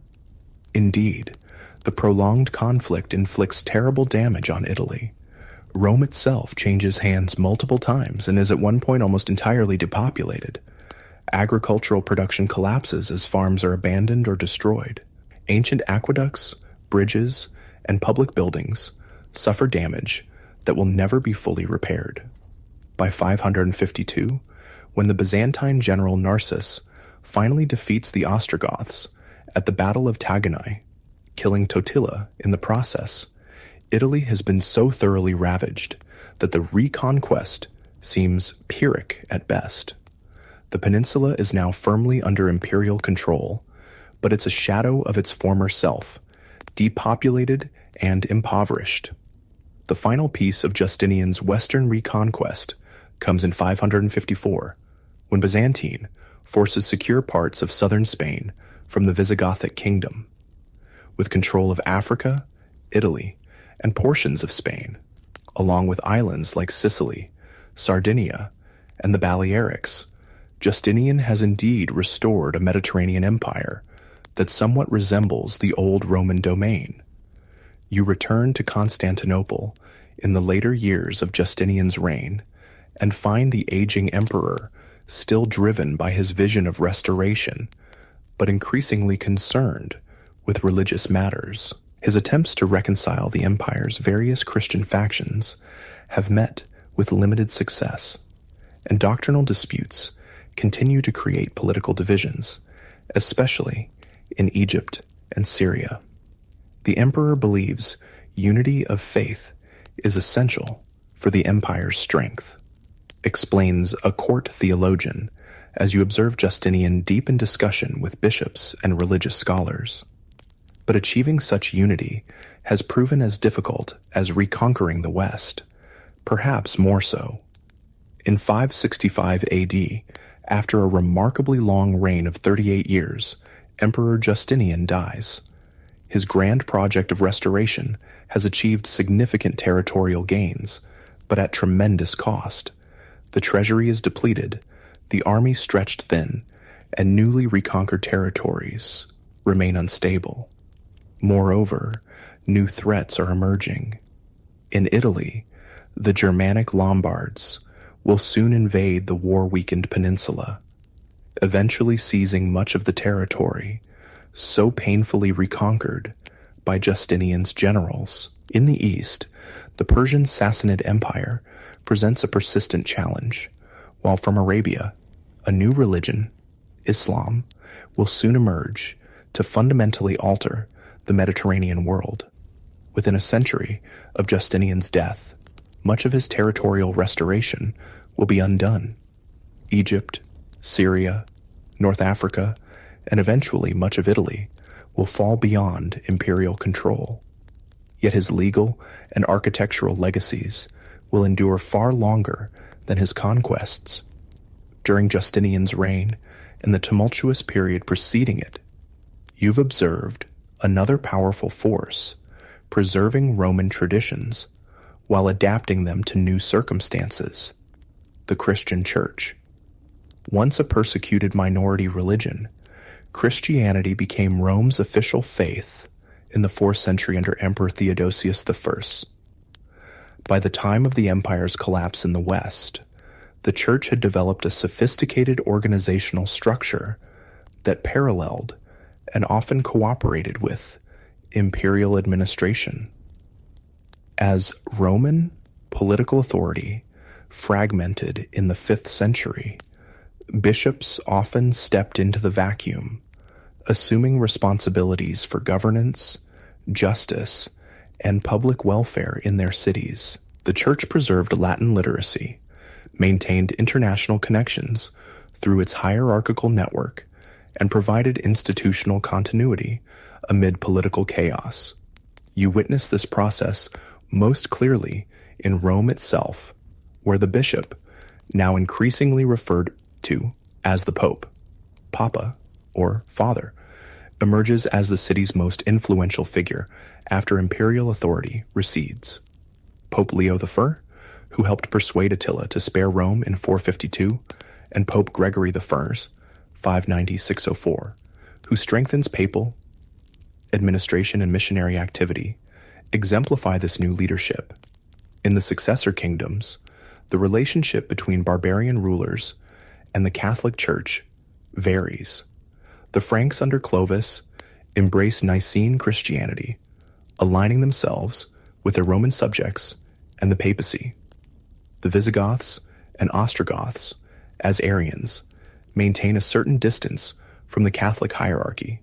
Indeed, the prolonged conflict inflicts terrible damage on Italy. Rome itself changes hands multiple times and is at one point almost entirely depopulated. Agricultural production collapses as farms are abandoned or destroyed. Ancient aqueducts, bridges, and public buildings suffer damage that will never be fully repaired. By 552, when the Byzantine general Narses finally defeats the Ostrogoths at the Battle of Taganai, killing Totila in the process, Italy has been so thoroughly ravaged that the reconquest seems Pyrrhic at best. The peninsula is now firmly under imperial control, but it's a shadow of its former self, depopulated and impoverished. The final piece of Justinian's western reconquest comes in 554, when Byzantine forces secure parts of southern Spain from the Visigothic kingdom. With control of Africa, Italy, and portions of Spain, along with islands like Sicily, Sardinia, and the Balearics, Justinian has indeed restored a Mediterranean empire that somewhat resembles the old Roman domain. You return to Constantinople in the later years of Justinian's reign and find the aging emperor still driven by his vision of restoration, but increasingly concerned with religious matters. His attempts to reconcile the empire's various Christian factions have met with limited success, and doctrinal disputes continue to create political divisions, especially in Egypt and Syria. The emperor believes unity of faith is essential for the empire's strength, explains a court theologian as you observe Justinian deep in discussion with bishops and religious scholars. But achieving such unity has proven as difficult as reconquering the West, perhaps more so. In 565 AD, after a remarkably long reign of 38 years, Emperor Justinian dies. His grand project of restoration has achieved significant territorial gains, but at tremendous cost. The treasury is depleted, the army stretched thin, and newly reconquered territories remain unstable. Moreover, new threats are emerging. In Italy, the Germanic Lombards will soon invade the war-weakened peninsula, eventually seizing much of the territory so painfully reconquered by Justinian's generals. In the east, the Persian Sassanid Empire presents a persistent challenge, while from Arabia, a new religion, Islam, will soon emerge to fundamentally alter the Mediterranean world. Within a century of Justinian's death, much of his territorial restoration will be undone. Egypt, Syria, North Africa, and eventually much of Italy will fall beyond imperial control. Yet his legal and architectural legacies will endure far longer than his conquests. During Justinian's reign and the tumultuous period preceding it, you've observed another powerful force preserving Roman traditions while adapting them to new circumstances: the Christian Church. Once a persecuted minority religion, Christianity became Rome's official faith in the 4th century under Emperor Theodosius I. By the time of the empire's collapse in the West, the Church had developed a sophisticated organizational structure that paralleled and often cooperated with imperial administration. As Roman political authority fragmented in the 5th century, bishops often stepped into the vacuum, assuming responsibilities for governance, justice, and public welfare in their cities. The Church preserved Latin literacy, maintained international connections through its hierarchical network, and provided institutional continuity amid political chaos. You witness this process most clearly in Rome itself, where the bishop, now increasingly referred to as the Pope, Papa, or Father, emerges as the city's most influential figure after imperial authority recedes. Pope Leo I, who helped persuade Attila to spare Rome in 452, and Pope Gregory I, 590-604, who strengthens papal administration and missionary activity, exemplify this new leadership. In the successor kingdoms, the relationship between barbarian rulers and the Catholic Church varies. The Franks under Clovis embrace Nicene Christianity, aligning themselves with their Roman subjects and the papacy. The Visigoths and Ostrogoths, as Arians, maintain a certain distance from the Catholic hierarchy,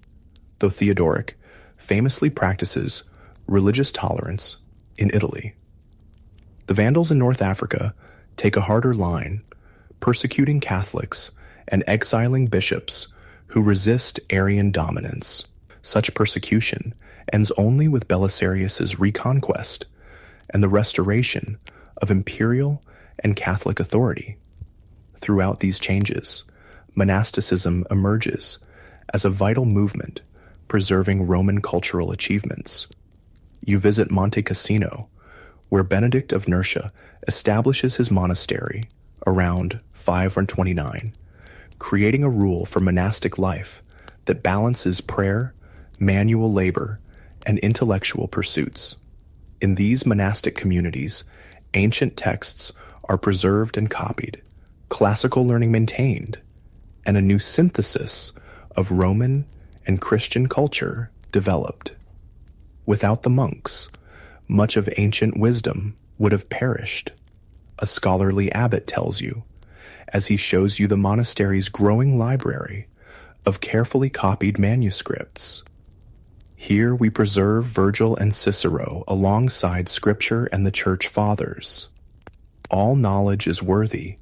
though Theodoric famously practices religious tolerance in Italy. The Vandals in North Africa take a harder line, persecuting Catholics and exiling bishops who resist Arian dominance. Such persecution ends only with Belisarius's reconquest and the restoration of imperial and Catholic authority. Throughout these changes, monasticism emerges as a vital movement preserving Roman cultural achievements. You visit Monte Cassino, where Benedict of Nursia establishes his monastery around 529, creating a rule for monastic life that balances prayer, manual labor, and intellectual pursuits. In these monastic communities, ancient texts are preserved and copied, classical learning maintained, and a new synthesis of Roman and Christian culture developed. Without the monks, much of ancient wisdom would have perished, a scholarly abbot tells you, as he shows you the monastery's growing library of carefully copied manuscripts. Here we preserve Virgil and Cicero alongside Scripture and the Church Fathers. All knowledge is worthy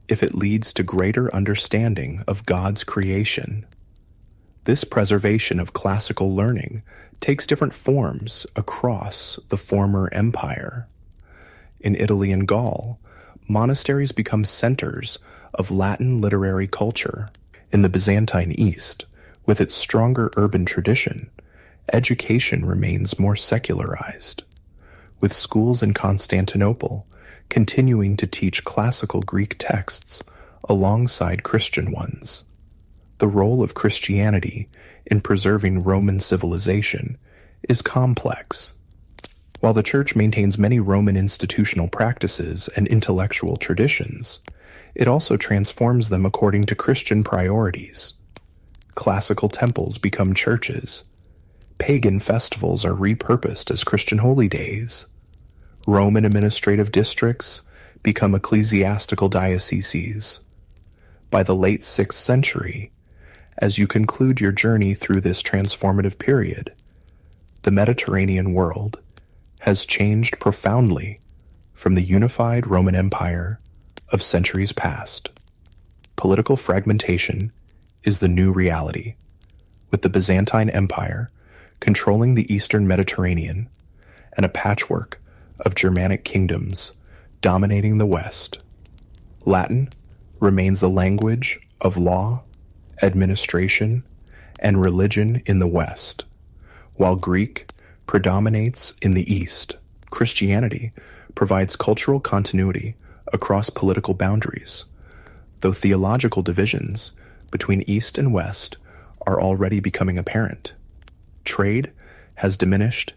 if it leads to greater understanding of God's creation. This preservation of classical learning takes different forms across the former empire. In Italy and Gaul, monasteries become centers of Latin literary culture. In the Byzantine East, with its stronger urban tradition, education remains more secularized, with schools in Constantinople continuing to teach classical Greek texts alongside Christian ones. The role of Christianity in preserving Roman civilization is complex. While the Church maintains many Roman institutional practices and intellectual traditions, it also transforms them according to Christian priorities. Classical temples become churches. Pagan festivals are repurposed as Christian holy days. Roman administrative districts become ecclesiastical dioceses. By the late 6th century, as you conclude your journey through this transformative period, the Mediterranean world has changed profoundly from the unified Roman Empire of centuries past. Political fragmentation is the new reality, with the Byzantine Empire controlling the eastern Mediterranean and a patchwork of Germanic kingdoms dominating the West. Latin remains the language of law, administration, and religion in the West, while Greek predominates in the East. Christianity provides cultural continuity across political boundaries. though theological divisions between East and West are already becoming apparent. Trade has diminished,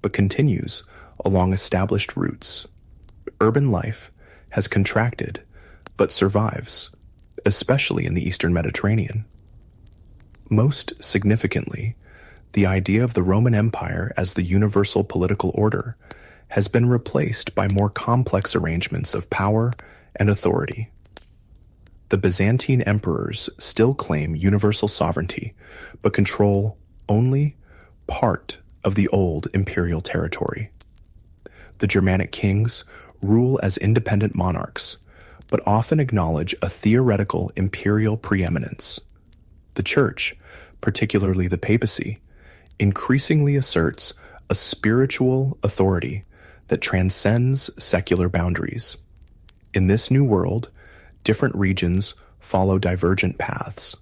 but continues along established routes. Urban life has contracted, but survives, especially in the Eastern Mediterranean. Most significantly, the idea of the Roman Empire as the universal political order has been replaced by more complex arrangements of power and authority. The Byzantine emperors still claim universal sovereignty, but control only part of the old imperial territory. The Germanic kings rule as independent monarchs, but often acknowledge a theoretical imperial preeminence. The Church, particularly the papacy, increasingly asserts a spiritual authority that transcends secular boundaries. In this new world, different regions follow divergent paths.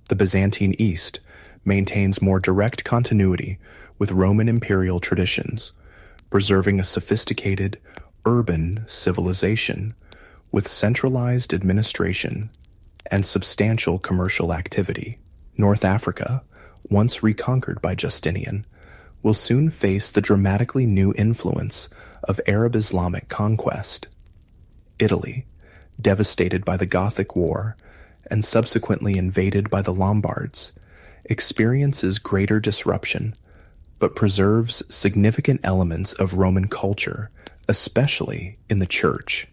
The Byzantine East maintains more direct continuity with Roman imperial traditions, preserving a sophisticated, urban civilization with centralized administration and substantial commercial activity. North Africa, once reconquered by Justinian, will soon face the dramatically new influence of Arab Islamic conquest. Italy, devastated by the Gothic War and subsequently invaded by the Lombards, experiences greater disruption, but preserves significant elements of Roman culture, especially in the Church.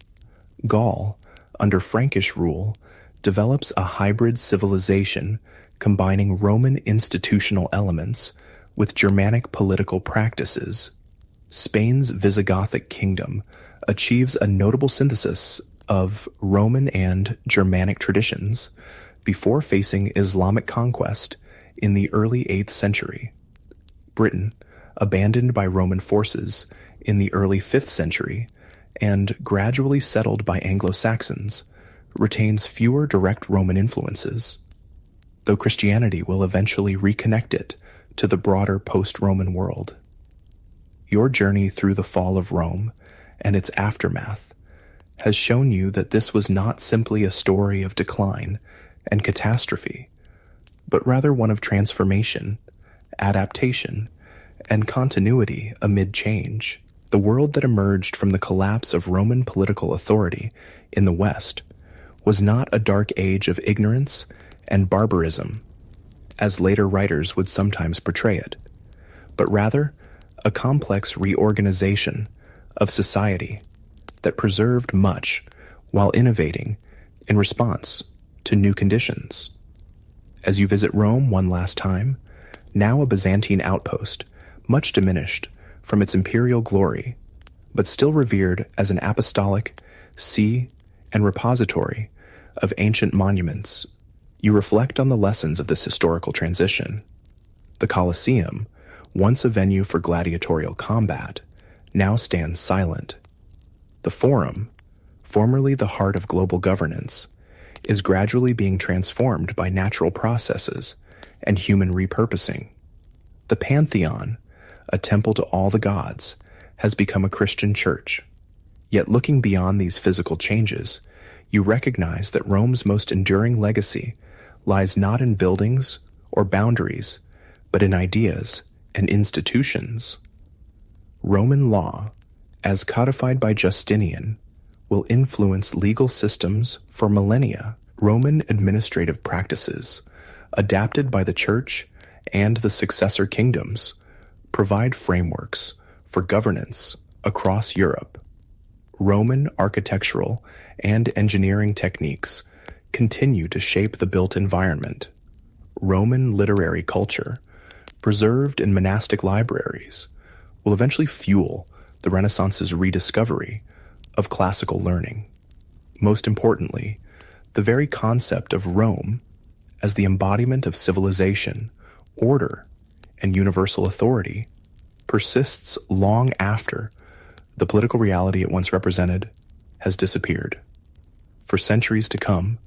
Gaul, under Frankish rule, develops a hybrid civilization combining Roman institutional elements with Germanic political practices. Spain's Visigothic kingdom achieves a notable synthesis of Roman and Germanic traditions before facing Islamic conquest in the early 8th century. Britain, abandoned by Roman forces in the early 5th century and gradually settled by Anglo-Saxons, retains fewer direct Roman influences, though Christianity will eventually reconnect it to the broader post-Roman world. Your journey through the fall of Rome and its aftermath has shown you that this was not simply a story of decline and catastrophe, but rather one of transformation, adaptation, and continuity amid change. The world that emerged from the collapse of Roman political authority in the West was not a dark age of ignorance and barbarism, as later writers would sometimes portray it, but rather a complex reorganization of society that preserved much while innovating in response to new conditions. As you visit Rome one last time, now a Byzantine outpost, much diminished from its imperial glory, but still revered as an apostolic see and repository of ancient monuments, you reflect on the lessons of this historical transition. The Colosseum, once a venue for gladiatorial combat, now stands silent. The Forum, formerly the heart of global governance, is gradually being transformed by natural processes and human repurposing. The Pantheon, a temple to all the gods, has become a Christian church. Yet looking beyond these physical changes, you recognize that Rome's most enduring legacy lies not in buildings or boundaries, but in ideas and institutions. Roman law, as codified by Justinian, will influence legal systems for millennia. Roman administrative practices, adapted by the Church and the successor kingdoms, provide frameworks for governance across Europe. Roman architectural and engineering techniques continue to shape the built environment. Roman literary culture, preserved in monastic libraries, will eventually fuel the Renaissance's rediscovery of classical learning. Most importantly, the very concept of Rome as the embodiment of civilization, order, and universal authority persists long after the political reality it once represented has disappeared. For centuries to come,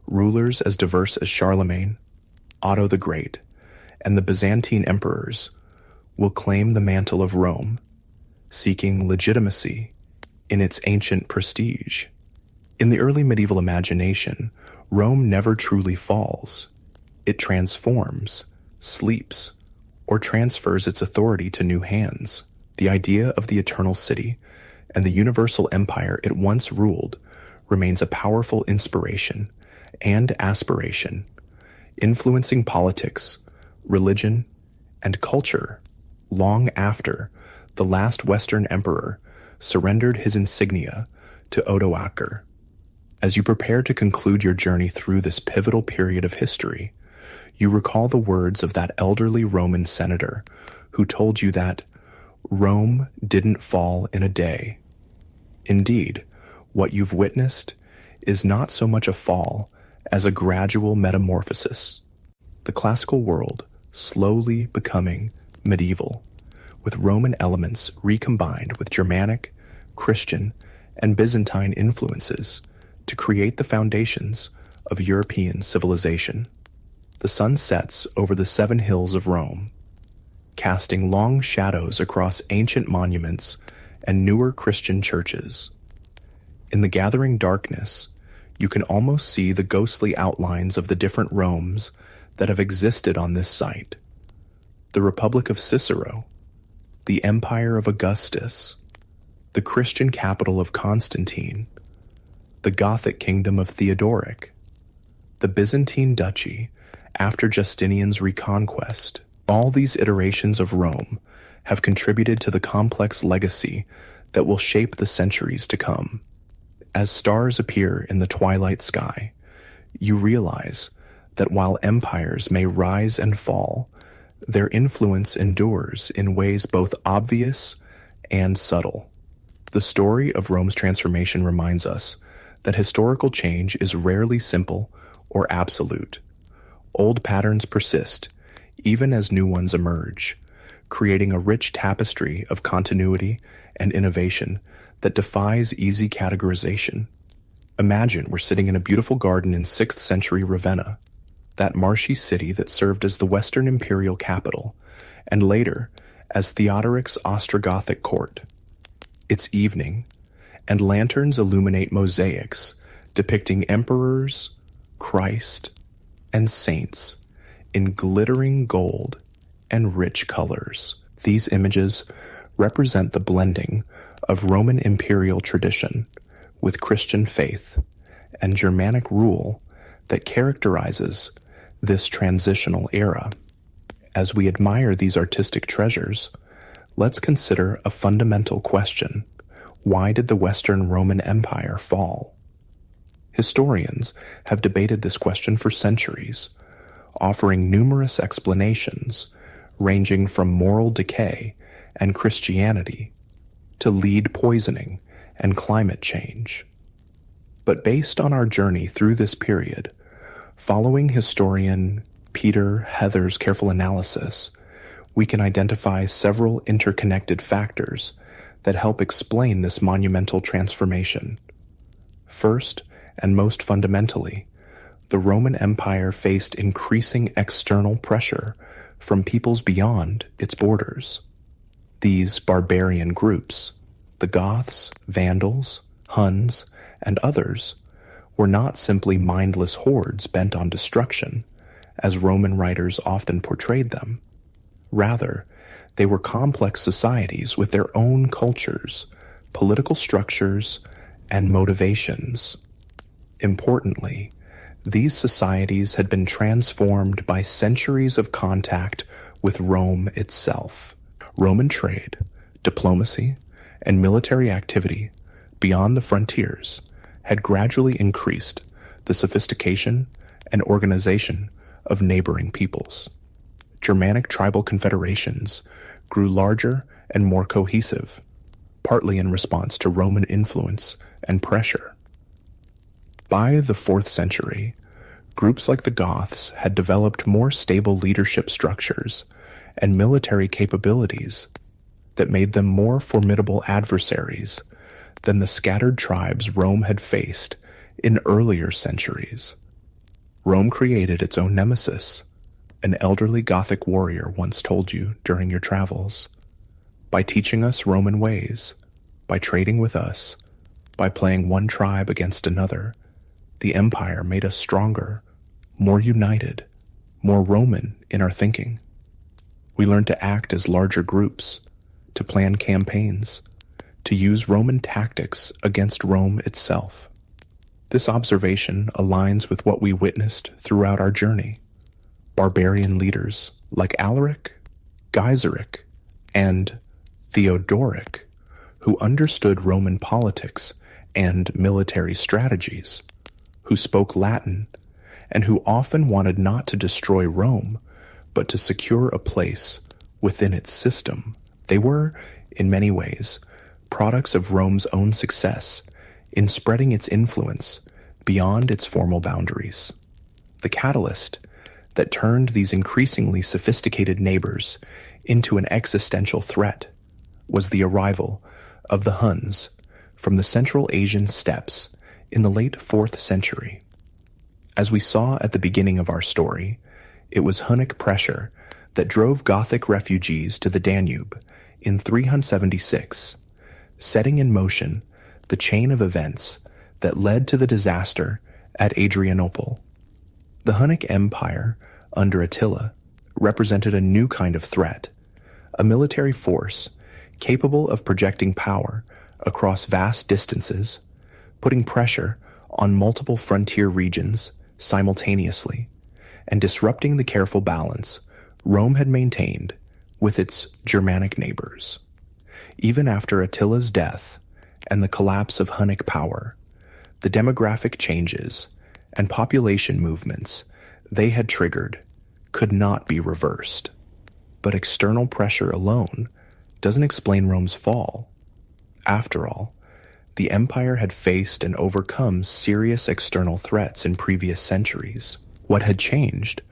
rulers as diverse as Charlemagne, Otto the Great, and the Byzantine emperors will claim the mantle of Rome, seeking legitimacy in its ancient prestige. In the early medieval imagination, Rome never truly falls. It transforms, sleeps, or transfers its authority to new hands. The idea of the eternal city and the universal empire it once ruled remains a powerful inspiration and aspiration, influencing politics, religion, and culture long after the last Western emperor surrendered his insignia to Odoacer. As you prepare to conclude your journey through this pivotal period of history, you recall the words of that elderly Roman senator who told you that Rome didn't fall in a day. Indeed, what you've witnessed is not so much a fall as a gradual metamorphosis. The classical world slowly becoming medieval, with Roman elements recombined with Germanic, Christian, and Byzantine influences to create the foundations of European civilization. The sun sets over the 7 hills of Rome, casting long shadows across ancient monuments and newer Christian churches. In the gathering darkness, you can almost see the ghostly outlines of the different Romes that have existed on this site. The Republic of Cicero, the Empire of Augustus, the Christian capital of Constantine, the Gothic kingdom of Theodoric, the Byzantine duchy after Justinian's reconquest. All these iterations of Rome have contributed to the complex legacy that will shape the centuries to come. As stars appear in the twilight sky, you realize that while empires may rise and fall, their influence endures in ways both obvious and subtle. The story of Rome's transformation reminds us that historical change is rarely simple or absolute. Old patterns persist, even as new ones emerge, creating a rich tapestry of continuity and innovation that defies easy categorization. Imagine we're sitting in a beautiful garden in 6th century Ravenna, that marshy city that served as the Western imperial capital, and later as Theodoric's Ostrogothic court. It's evening, and lanterns illuminate mosaics depicting emperors, Christ, and saints in glittering gold and rich colors. These images represent the blending of Roman imperial tradition with Christian faith and Germanic rule that characterizes this transitional era. As we admire these artistic treasures, let's consider a fundamental question. Why did the Western Roman Empire fall? Historians have debated this question for centuries, offering numerous explanations ranging from moral decay and Christianity to lead poisoning and climate change. But based on our journey through this period, following historian Peter Heather's careful analysis, we can identify several interconnected factors that help explain this monumental transformation. First, and most fundamentally, the Roman Empire faced increasing external pressure from peoples beyond its borders. These barbarian groups, the Goths, Vandals, Huns, and others, were not simply mindless hordes bent on destruction, as Roman writers often portrayed them. Rather, they were complex societies with their own cultures, political structures, and motivations. Importantly, these societies had been transformed by centuries of contact with Rome itself. Roman trade, diplomacy, and military activity beyond the frontiers had gradually increased the sophistication and organization of neighboring peoples. Germanic tribal confederations grew larger and more cohesive, partly in response to Roman influence and pressure. By the 4th century, groups like the Goths had developed more stable leadership structures and military capabilities that made them more formidable adversaries than the scattered tribes Rome had faced in earlier centuries. Rome created its own nemesis, an elderly Gothic warrior once told you during your travels. By teaching us Roman ways, by trading with us, by playing one tribe against another, the empire made us stronger, more united, more Roman in our thinking. We learned to act as larger groups, to plan campaigns, to use Roman tactics against Rome itself. This observation aligns with what we witnessed throughout our journey. Barbarian leaders like Alaric, Gaiseric, and Theodoric, who understood Roman politics and military strategies, who spoke Latin, and who often wanted not to destroy Rome, but to secure a place within its system. They were, in many ways, products of Rome's own success in spreading its influence beyond its formal boundaries. The catalyst that turned these increasingly sophisticated neighbors into an existential threat was the arrival of the Huns from the Central Asian steppes in the late 4th century. As we saw at the beginning of our story, it was Hunnic pressure that drove Gothic refugees to the Danube in 376, setting in motion the chain of events that led to the disaster at Adrianople. The Hunnic Empire, under Attila, represented a new kind of threat, a military force capable of projecting power across vast distances, putting pressure on multiple frontier regions simultaneously, and disrupting the careful balance Rome had maintained with its Germanic neighbors. Even after Attila's death and the collapse of Hunnic power, the demographic changes and population movements they had triggered could not be reversed. But external pressure alone doesn't explain Rome's fall. After all, the empire had faced and overcome serious external threats in previous centuries. What had changed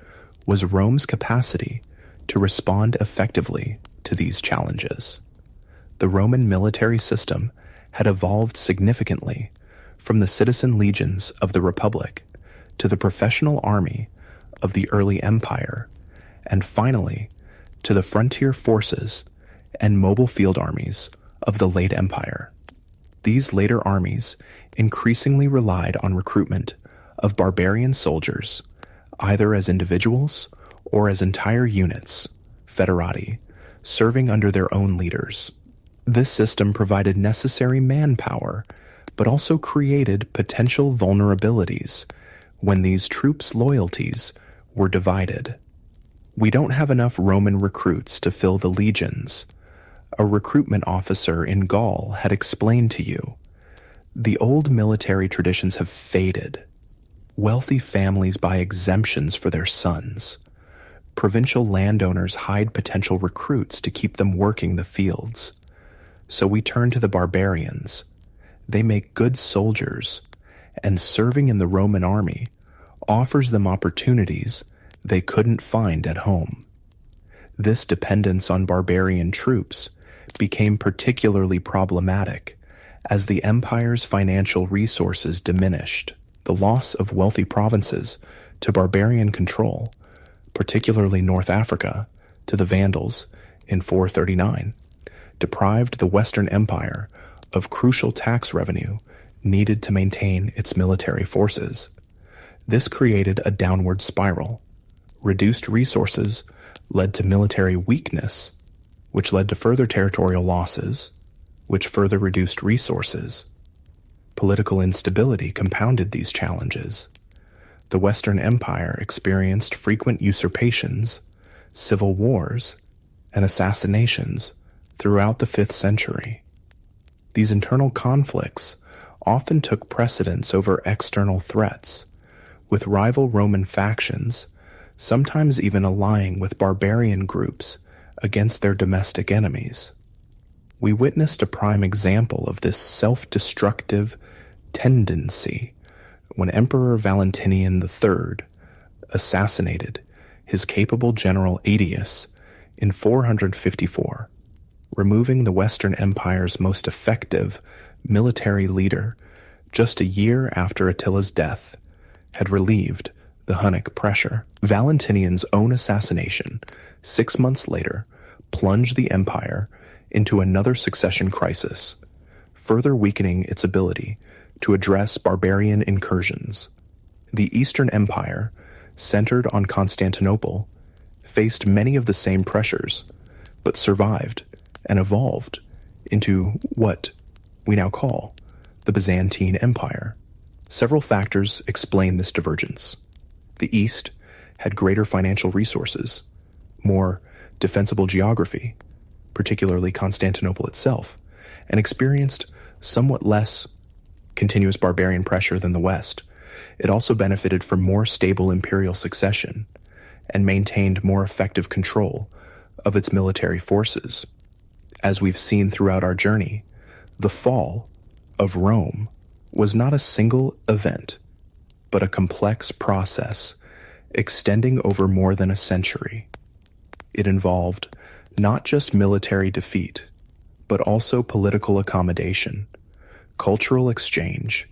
was Rome's capacity to respond effectively to these challenges. The Roman military system had evolved significantly from the citizen legions of the Republic to the professional army of the early empire, and finally to the frontier forces and mobile field armies of the late empire. These later armies increasingly relied on recruitment of barbarian soldiers, either as individuals or as entire units, foederati, serving under their own leaders. This system provided necessary manpower, but also created potential vulnerabilities when these troops' loyalties were divided. We don't have enough Roman recruits to fill the legions. A recruitment officer in Gaul had explained to you. The old military traditions have faded. Wealthy families buy exemptions for their sons. Provincial landowners hide potential recruits to keep them working the fields. So we turn to the barbarians. They make good soldiers, and serving in the Roman army offers them opportunities they couldn't find at home. This dependence on barbarian troops became particularly problematic as the empire's financial resources diminished. The loss of wealthy provinces to barbarian control, particularly North Africa, to the Vandals in 439, deprived the Western Empire of crucial tax revenue needed to maintain its military forces. This created a downward spiral. Reduced resources led to military weakness, which led to further territorial losses, which further reduced resources. Political instability compounded these challenges. The Western Empire experienced frequent usurpations, civil wars, and assassinations throughout the 5th century. These internal conflicts often took precedence over external threats, with rival Roman factions sometimes even allying with barbarian groups against their domestic enemies. We witnessed a prime example of this self-destructive tendency when Emperor Valentinian III assassinated his capable general Aetius in 454, removing the Western Empire's most effective military leader just a year after Attila's death had relieved the Hunnic pressure. Valentinian's own assassination, 6 months later, plunged the empire into another succession crisis, further weakening its ability to address barbarian incursions. The Eastern Empire, centered on Constantinople, faced many of the same pressures, but survived and evolved into what we now call the Byzantine Empire. Several factors explain this divergence. The East had greater financial resources, more defensible geography, particularly Constantinople itself, and experienced somewhat less continuous barbarian pressure than the West. It also benefited from more stable imperial succession and maintained more effective control of its military forces. As we've seen throughout our journey, the fall of Rome was not a single event, but a complex process extending over more than a century. It involved not just military defeat, but also political accommodation, cultural exchange,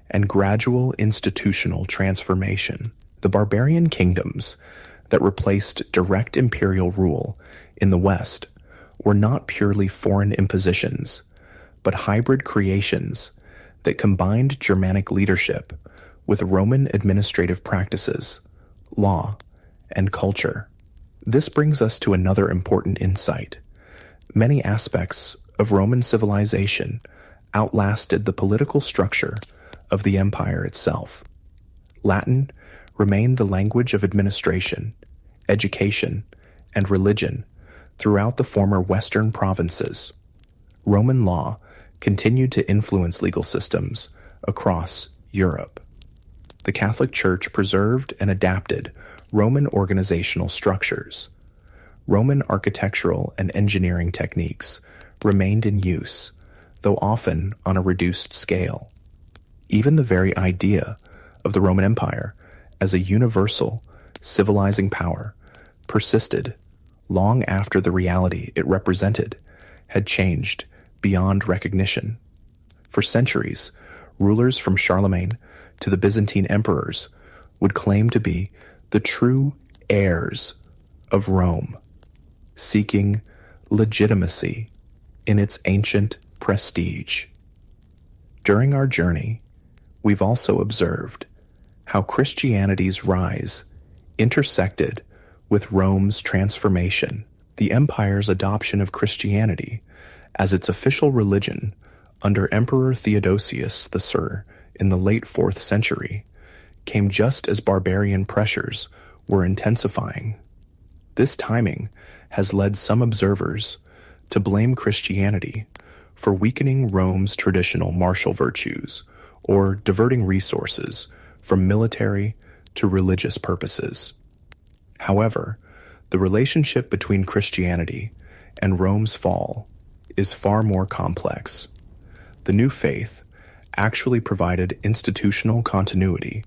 and gradual institutional transformation. The barbarian kingdoms that replaced direct imperial rule in the West were not purely foreign impositions, but hybrid creations that combined Germanic leadership with Roman administrative practices, law, and culture. This brings us to another important insight. Many aspects of Roman civilization outlasted the political structure of the empire itself. Latin remained the language of administration, education, and religion throughout the former Western provinces. Roman law continued to influence legal systems across Europe. The Catholic Church preserved and adapted Roman organizational structures. Roman architectural and engineering techniques remained in use, though often on a reduced scale. Even the very idea of the Roman Empire as a universal, civilizing power persisted long after the reality it represented had changed beyond recognition. For centuries, rulers from Charlemagne to the Byzantine emperors would claim to be the true heirs of Rome, seeking legitimacy in its ancient prestige. During our journey, we've also observed how Christianity's rise intersected with Rome's transformation. The empire's adoption of Christianity as its official religion under Emperor Theodosius III in the late 4th century came just as barbarian pressures were intensifying. This timing has led some observers to blame Christianity for weakening Rome's traditional martial virtues or diverting resources from military to religious purposes. However, the relationship between Christianity and Rome's fall is far more complex. The new faith actually provided institutional continuity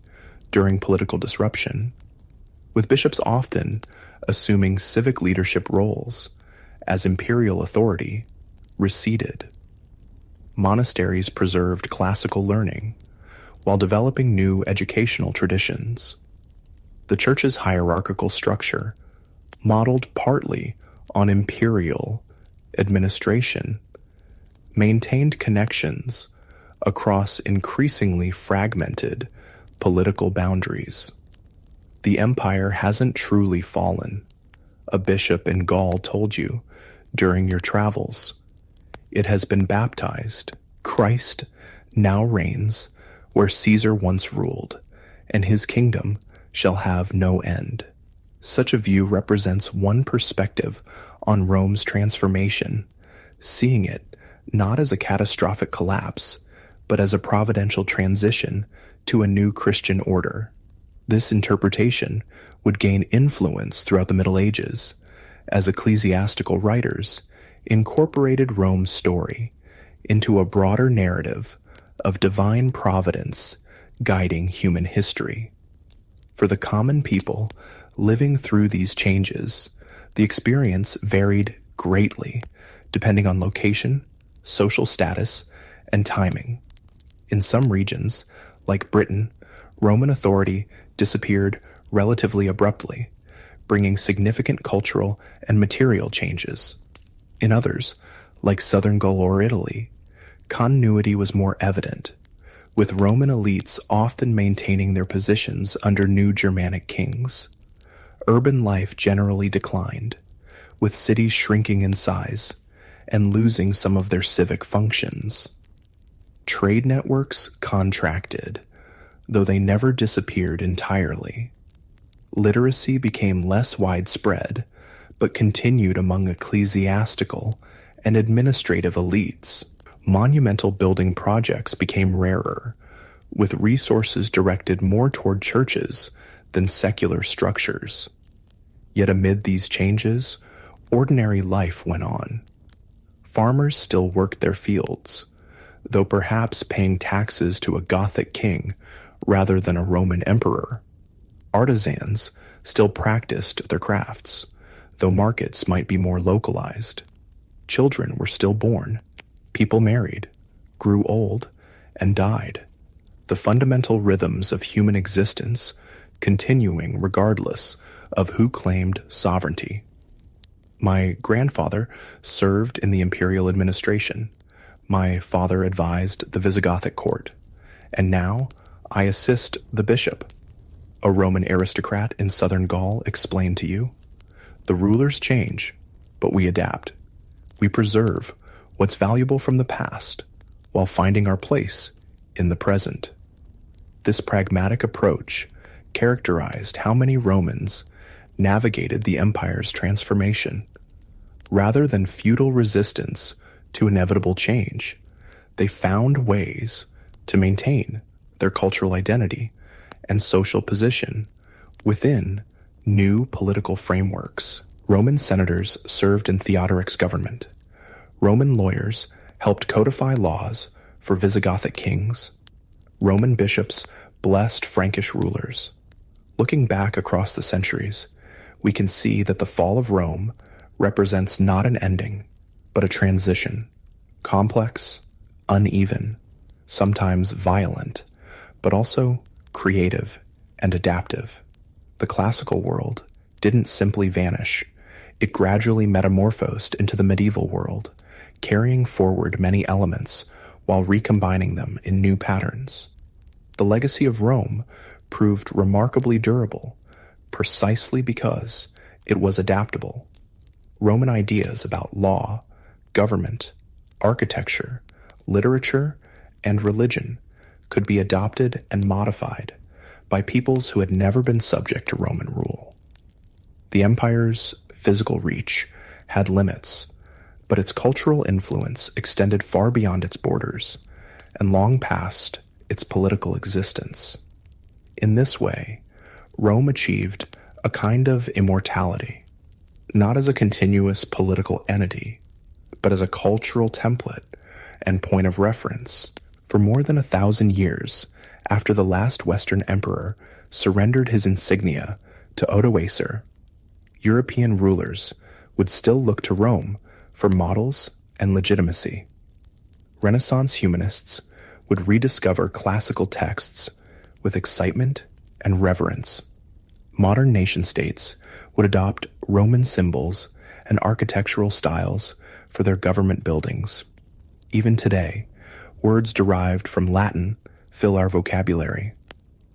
during political disruption, with bishops often assuming civic leadership roles as imperial authority receded. Monasteries preserved classical learning while developing new educational traditions. The Church's hierarchical structure, modeled partly on imperial administration, maintained connections across increasingly fragmented political boundaries. The empire hasn't truly fallen, a bishop in Gaul told you during your travels. It has been baptized. Christ now reigns where Caesar once ruled, and his kingdom shall have no end. Such a view represents one perspective on Rome's transformation, seeing it not as a catastrophic collapse, but as a providential transition to a new Christian order. This interpretation would gain influence throughout the Middle Ages, as ecclesiastical writers incorporated Rome's story into a broader narrative of divine providence guiding human history. For the common people living through these changes, the experience varied greatly depending on location, social status, and timing. In some regions, like Britain, Roman authority disappeared relatively abruptly, bringing significant cultural and material changes. In others, like southern Gaul or Italy, continuity was more evident, with Roman elites often maintaining their positions under new Germanic kings. Urban life generally declined, with cities shrinking in size and losing some of their civic functions. Trade networks contracted, though they never disappeared entirely. Literacy became less widespread, but continued among ecclesiastical and administrative elites. Monumental building projects became rarer, with resources directed more toward churches than secular structures. Yet amid these changes, ordinary life went on. Farmers still worked their fields, though perhaps paying taxes to a Gothic king rather than a Roman emperor. Artisans still practiced their crafts, though markets might be more localized. Children were still born. People married, grew old, and died. The fundamental rhythms of human existence continuing regardless of who claimed sovereignty. My grandfather served in the imperial administration. My father advised the Visigothic court. And now I assist the bishop. A Roman aristocrat in southern Gaul explained to you. The rulers change, but we adapt. We preserve what's valuable from the past while finding our place in the present. This pragmatic approach characterized how many Romans navigated the empire's transformation. Rather than futile resistance to inevitable change, they found ways to maintain their cultural identity and social position within new political frameworks. Roman senators served in Theodoric's government. Roman lawyers helped codify laws for Visigothic kings. Roman bishops blessed Frankish rulers. Looking back across the centuries, we can see that the fall of Rome represents not an ending, but a transition. Complex, uneven, sometimes violent, but also creative and adaptive. The classical world didn't simply vanish. It gradually metamorphosed into the medieval world, carrying forward many elements while recombining them in new patterns. The legacy of Rome proved remarkably durable, precisely because it was adaptable. Roman ideas about law, government, architecture, literature, and religion could be adopted and modified by peoples who had never been subject to Roman rule. The empire's physical reach had limits, but its cultural influence extended far beyond its borders and long past its political existence. In this way, Rome achieved a kind of immortality, not as a continuous political entity, but as a cultural template and point of reference. For more than 1,000 years after the last Western emperor surrendered his insignia to Odoacer, European rulers would still look to Rome for models and legitimacy. Renaissance humanists would rediscover classical texts with excitement and reverence. Modern nation-states would adopt Roman symbols and architectural styles for their government buildings. Even today, words derived from Latin fill our vocabulary.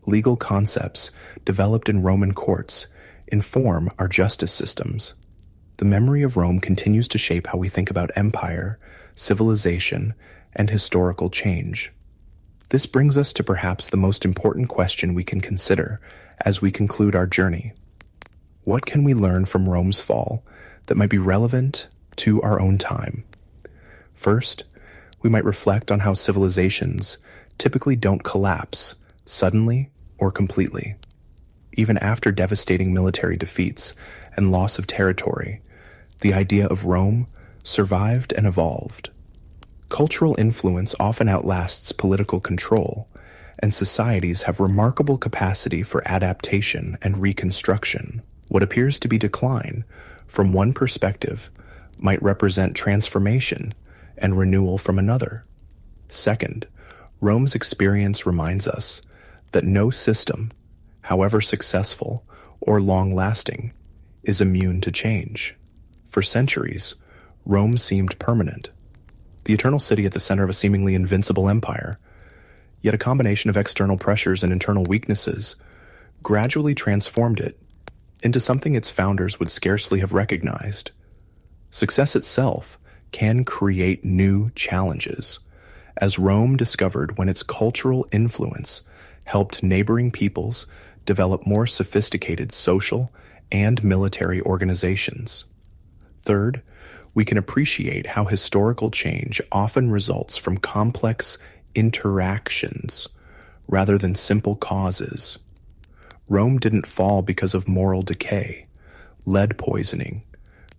Legal concepts developed in Roman courts inform our justice systems. The memory of Rome continues to shape how we think about empire, civilization, and historical change. This brings us to perhaps the most important question we can consider as we conclude our journey. What can we learn from Rome's fall that might be relevant to our own time? First, we might reflect on how civilizations typically don't collapse suddenly or completely. Even after devastating military defeats and loss of territory, the idea of Rome survived and evolved. Cultural influence often outlasts political control, and societies have remarkable capacity for adaptation and reconstruction. What appears to be decline, from one perspective, might represent transformation and renewal from another. Second, Rome's experience reminds us that no system, however successful or long-lasting, is immune to change. For centuries, Rome seemed permanent. the eternal city at the center of a seemingly invincible empire. Yet a combination of external pressures and internal weaknesses gradually transformed it into something its founders would scarcely have recognized. Success itself can create new challenges, as Rome discovered when its cultural influence helped neighboring peoples develop more sophisticated social and military organizations. Third, we can appreciate how historical change often results from complex interactions rather than simple causes. Rome didn't fall because of moral decay, lead poisoning,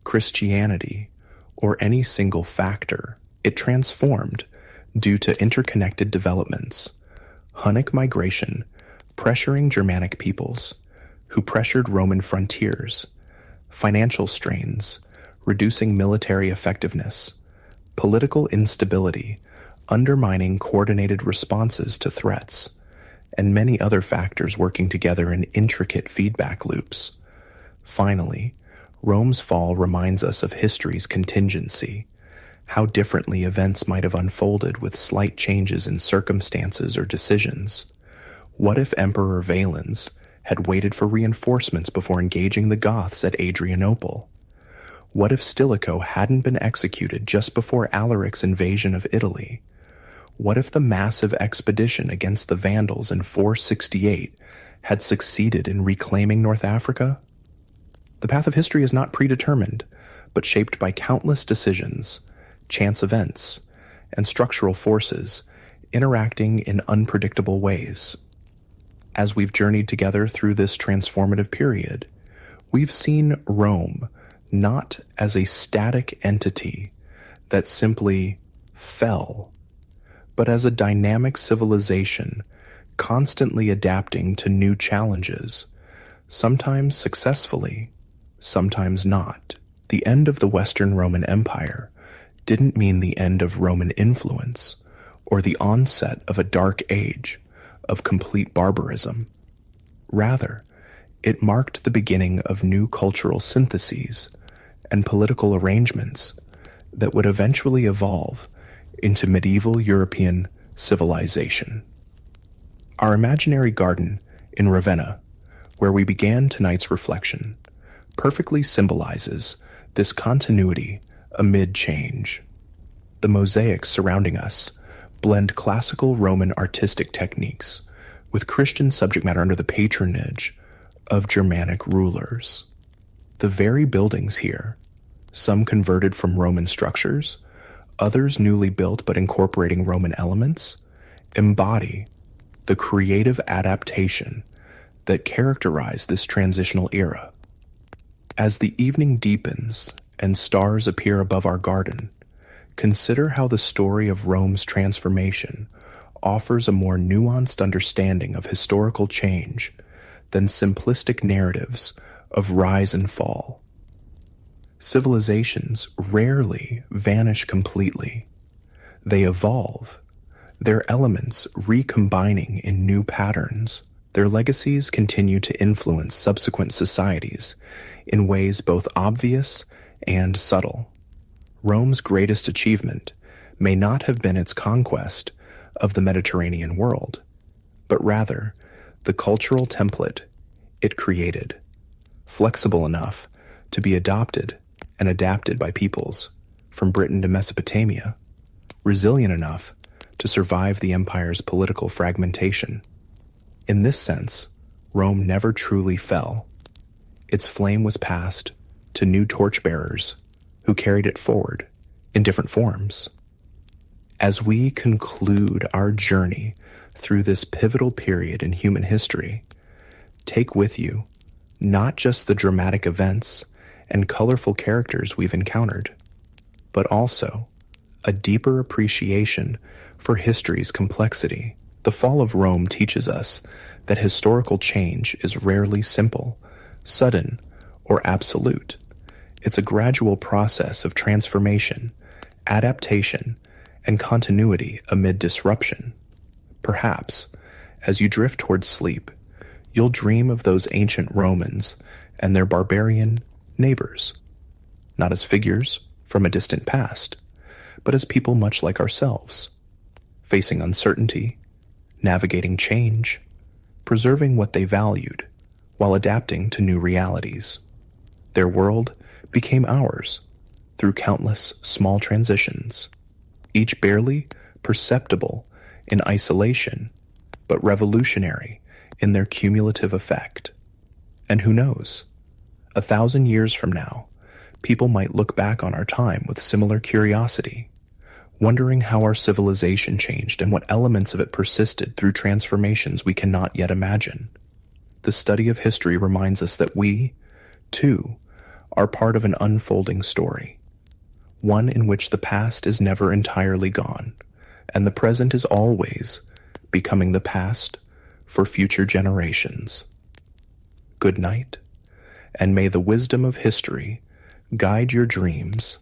Christianity, or any single factor. It transformed due to interconnected developments, Hunnic migration pressuring Germanic peoples, who pressured Roman frontiers, financial strains, reducing military effectiveness, political instability, undermining coordinated responses to threats, and many other factors working together in intricate feedback loops. Finally, Rome's fall reminds us of history's contingency, how differently events might have unfolded with slight changes in circumstances or decisions. What if Emperor Valens had waited for reinforcements before engaging the Goths at Adrianople? What if Stilicho hadn't been executed just before Alaric's invasion of Italy? What if the massive expedition against the Vandals in 468 had succeeded in reclaiming North Africa? The path of history is not predetermined, but shaped by countless decisions, chance events, and structural forces interacting in unpredictable ways. As we've journeyed together through this transformative period, we've seen Rome not as a static entity that simply fell, but as a dynamic civilization constantly adapting to new challenges, sometimes successfully, sometimes not. The end of the Western Roman Empire didn't mean the end of Roman influence or the onset of a dark age of complete barbarism. Rather, it marked the beginning of new cultural syntheses and political arrangements that would eventually evolve into medieval European civilization. Our imaginary garden in Ravenna, where we began tonight's reflection, perfectly symbolizes this continuity amid change. The mosaics surrounding us blend classical Roman artistic techniques with Christian subject matter under the patronage of Germanic rulers. The very buildings here, some converted from Roman structures, others newly built but incorporating Roman elements, embody the creative adaptation that characterized this transitional era. As the evening deepens and stars appear above our garden, consider how the story of Rome's transformation offers a more nuanced understanding of historical change than simplistic narratives of rise and fall. Civilizations rarely vanish completely. They evolve, their elements recombining in new patterns. Their legacies continue to influence subsequent societies in ways both obvious and subtle. Rome's greatest achievement may not have been its conquest of the Mediterranean world, but rather the cultural template it created, flexible enough to be adopted and adapted by peoples from Britain to Mesopotamia, resilient enough to survive the empire's political fragmentation. In this sense, Rome never truly fell. Its flame was passed to new torchbearers who carried it forward in different forms. As we conclude our journey through this pivotal period in human history, take with you not just the dramatic events and colorful characters we've encountered, but also a deeper appreciation for history's complexity. The fall of Rome teaches us that historical change is rarely simple, sudden, or absolute. It's a gradual process of transformation, adaptation, and continuity amid disruption. Perhaps, as you drift towards sleep, you'll dream of those ancient Romans and their barbarian neighbors, not as figures from a distant past, but as people much like ourselves, facing uncertainty, navigating change, preserving what they valued, while adapting to new realities. Their world became ours through countless small transitions, each barely perceptible in isolation, but revolutionary in their cumulative effect. And who knows, 1,000 years from now, people might look back on our time with similar curiosity, wondering how our civilization changed and what elements of it persisted through transformations we cannot yet imagine. The study of history reminds us that we, too, are part of an unfolding story, one in which the past is never entirely gone, and the present is always becoming the past for future generations. Good night, and may the wisdom of history guide your dreams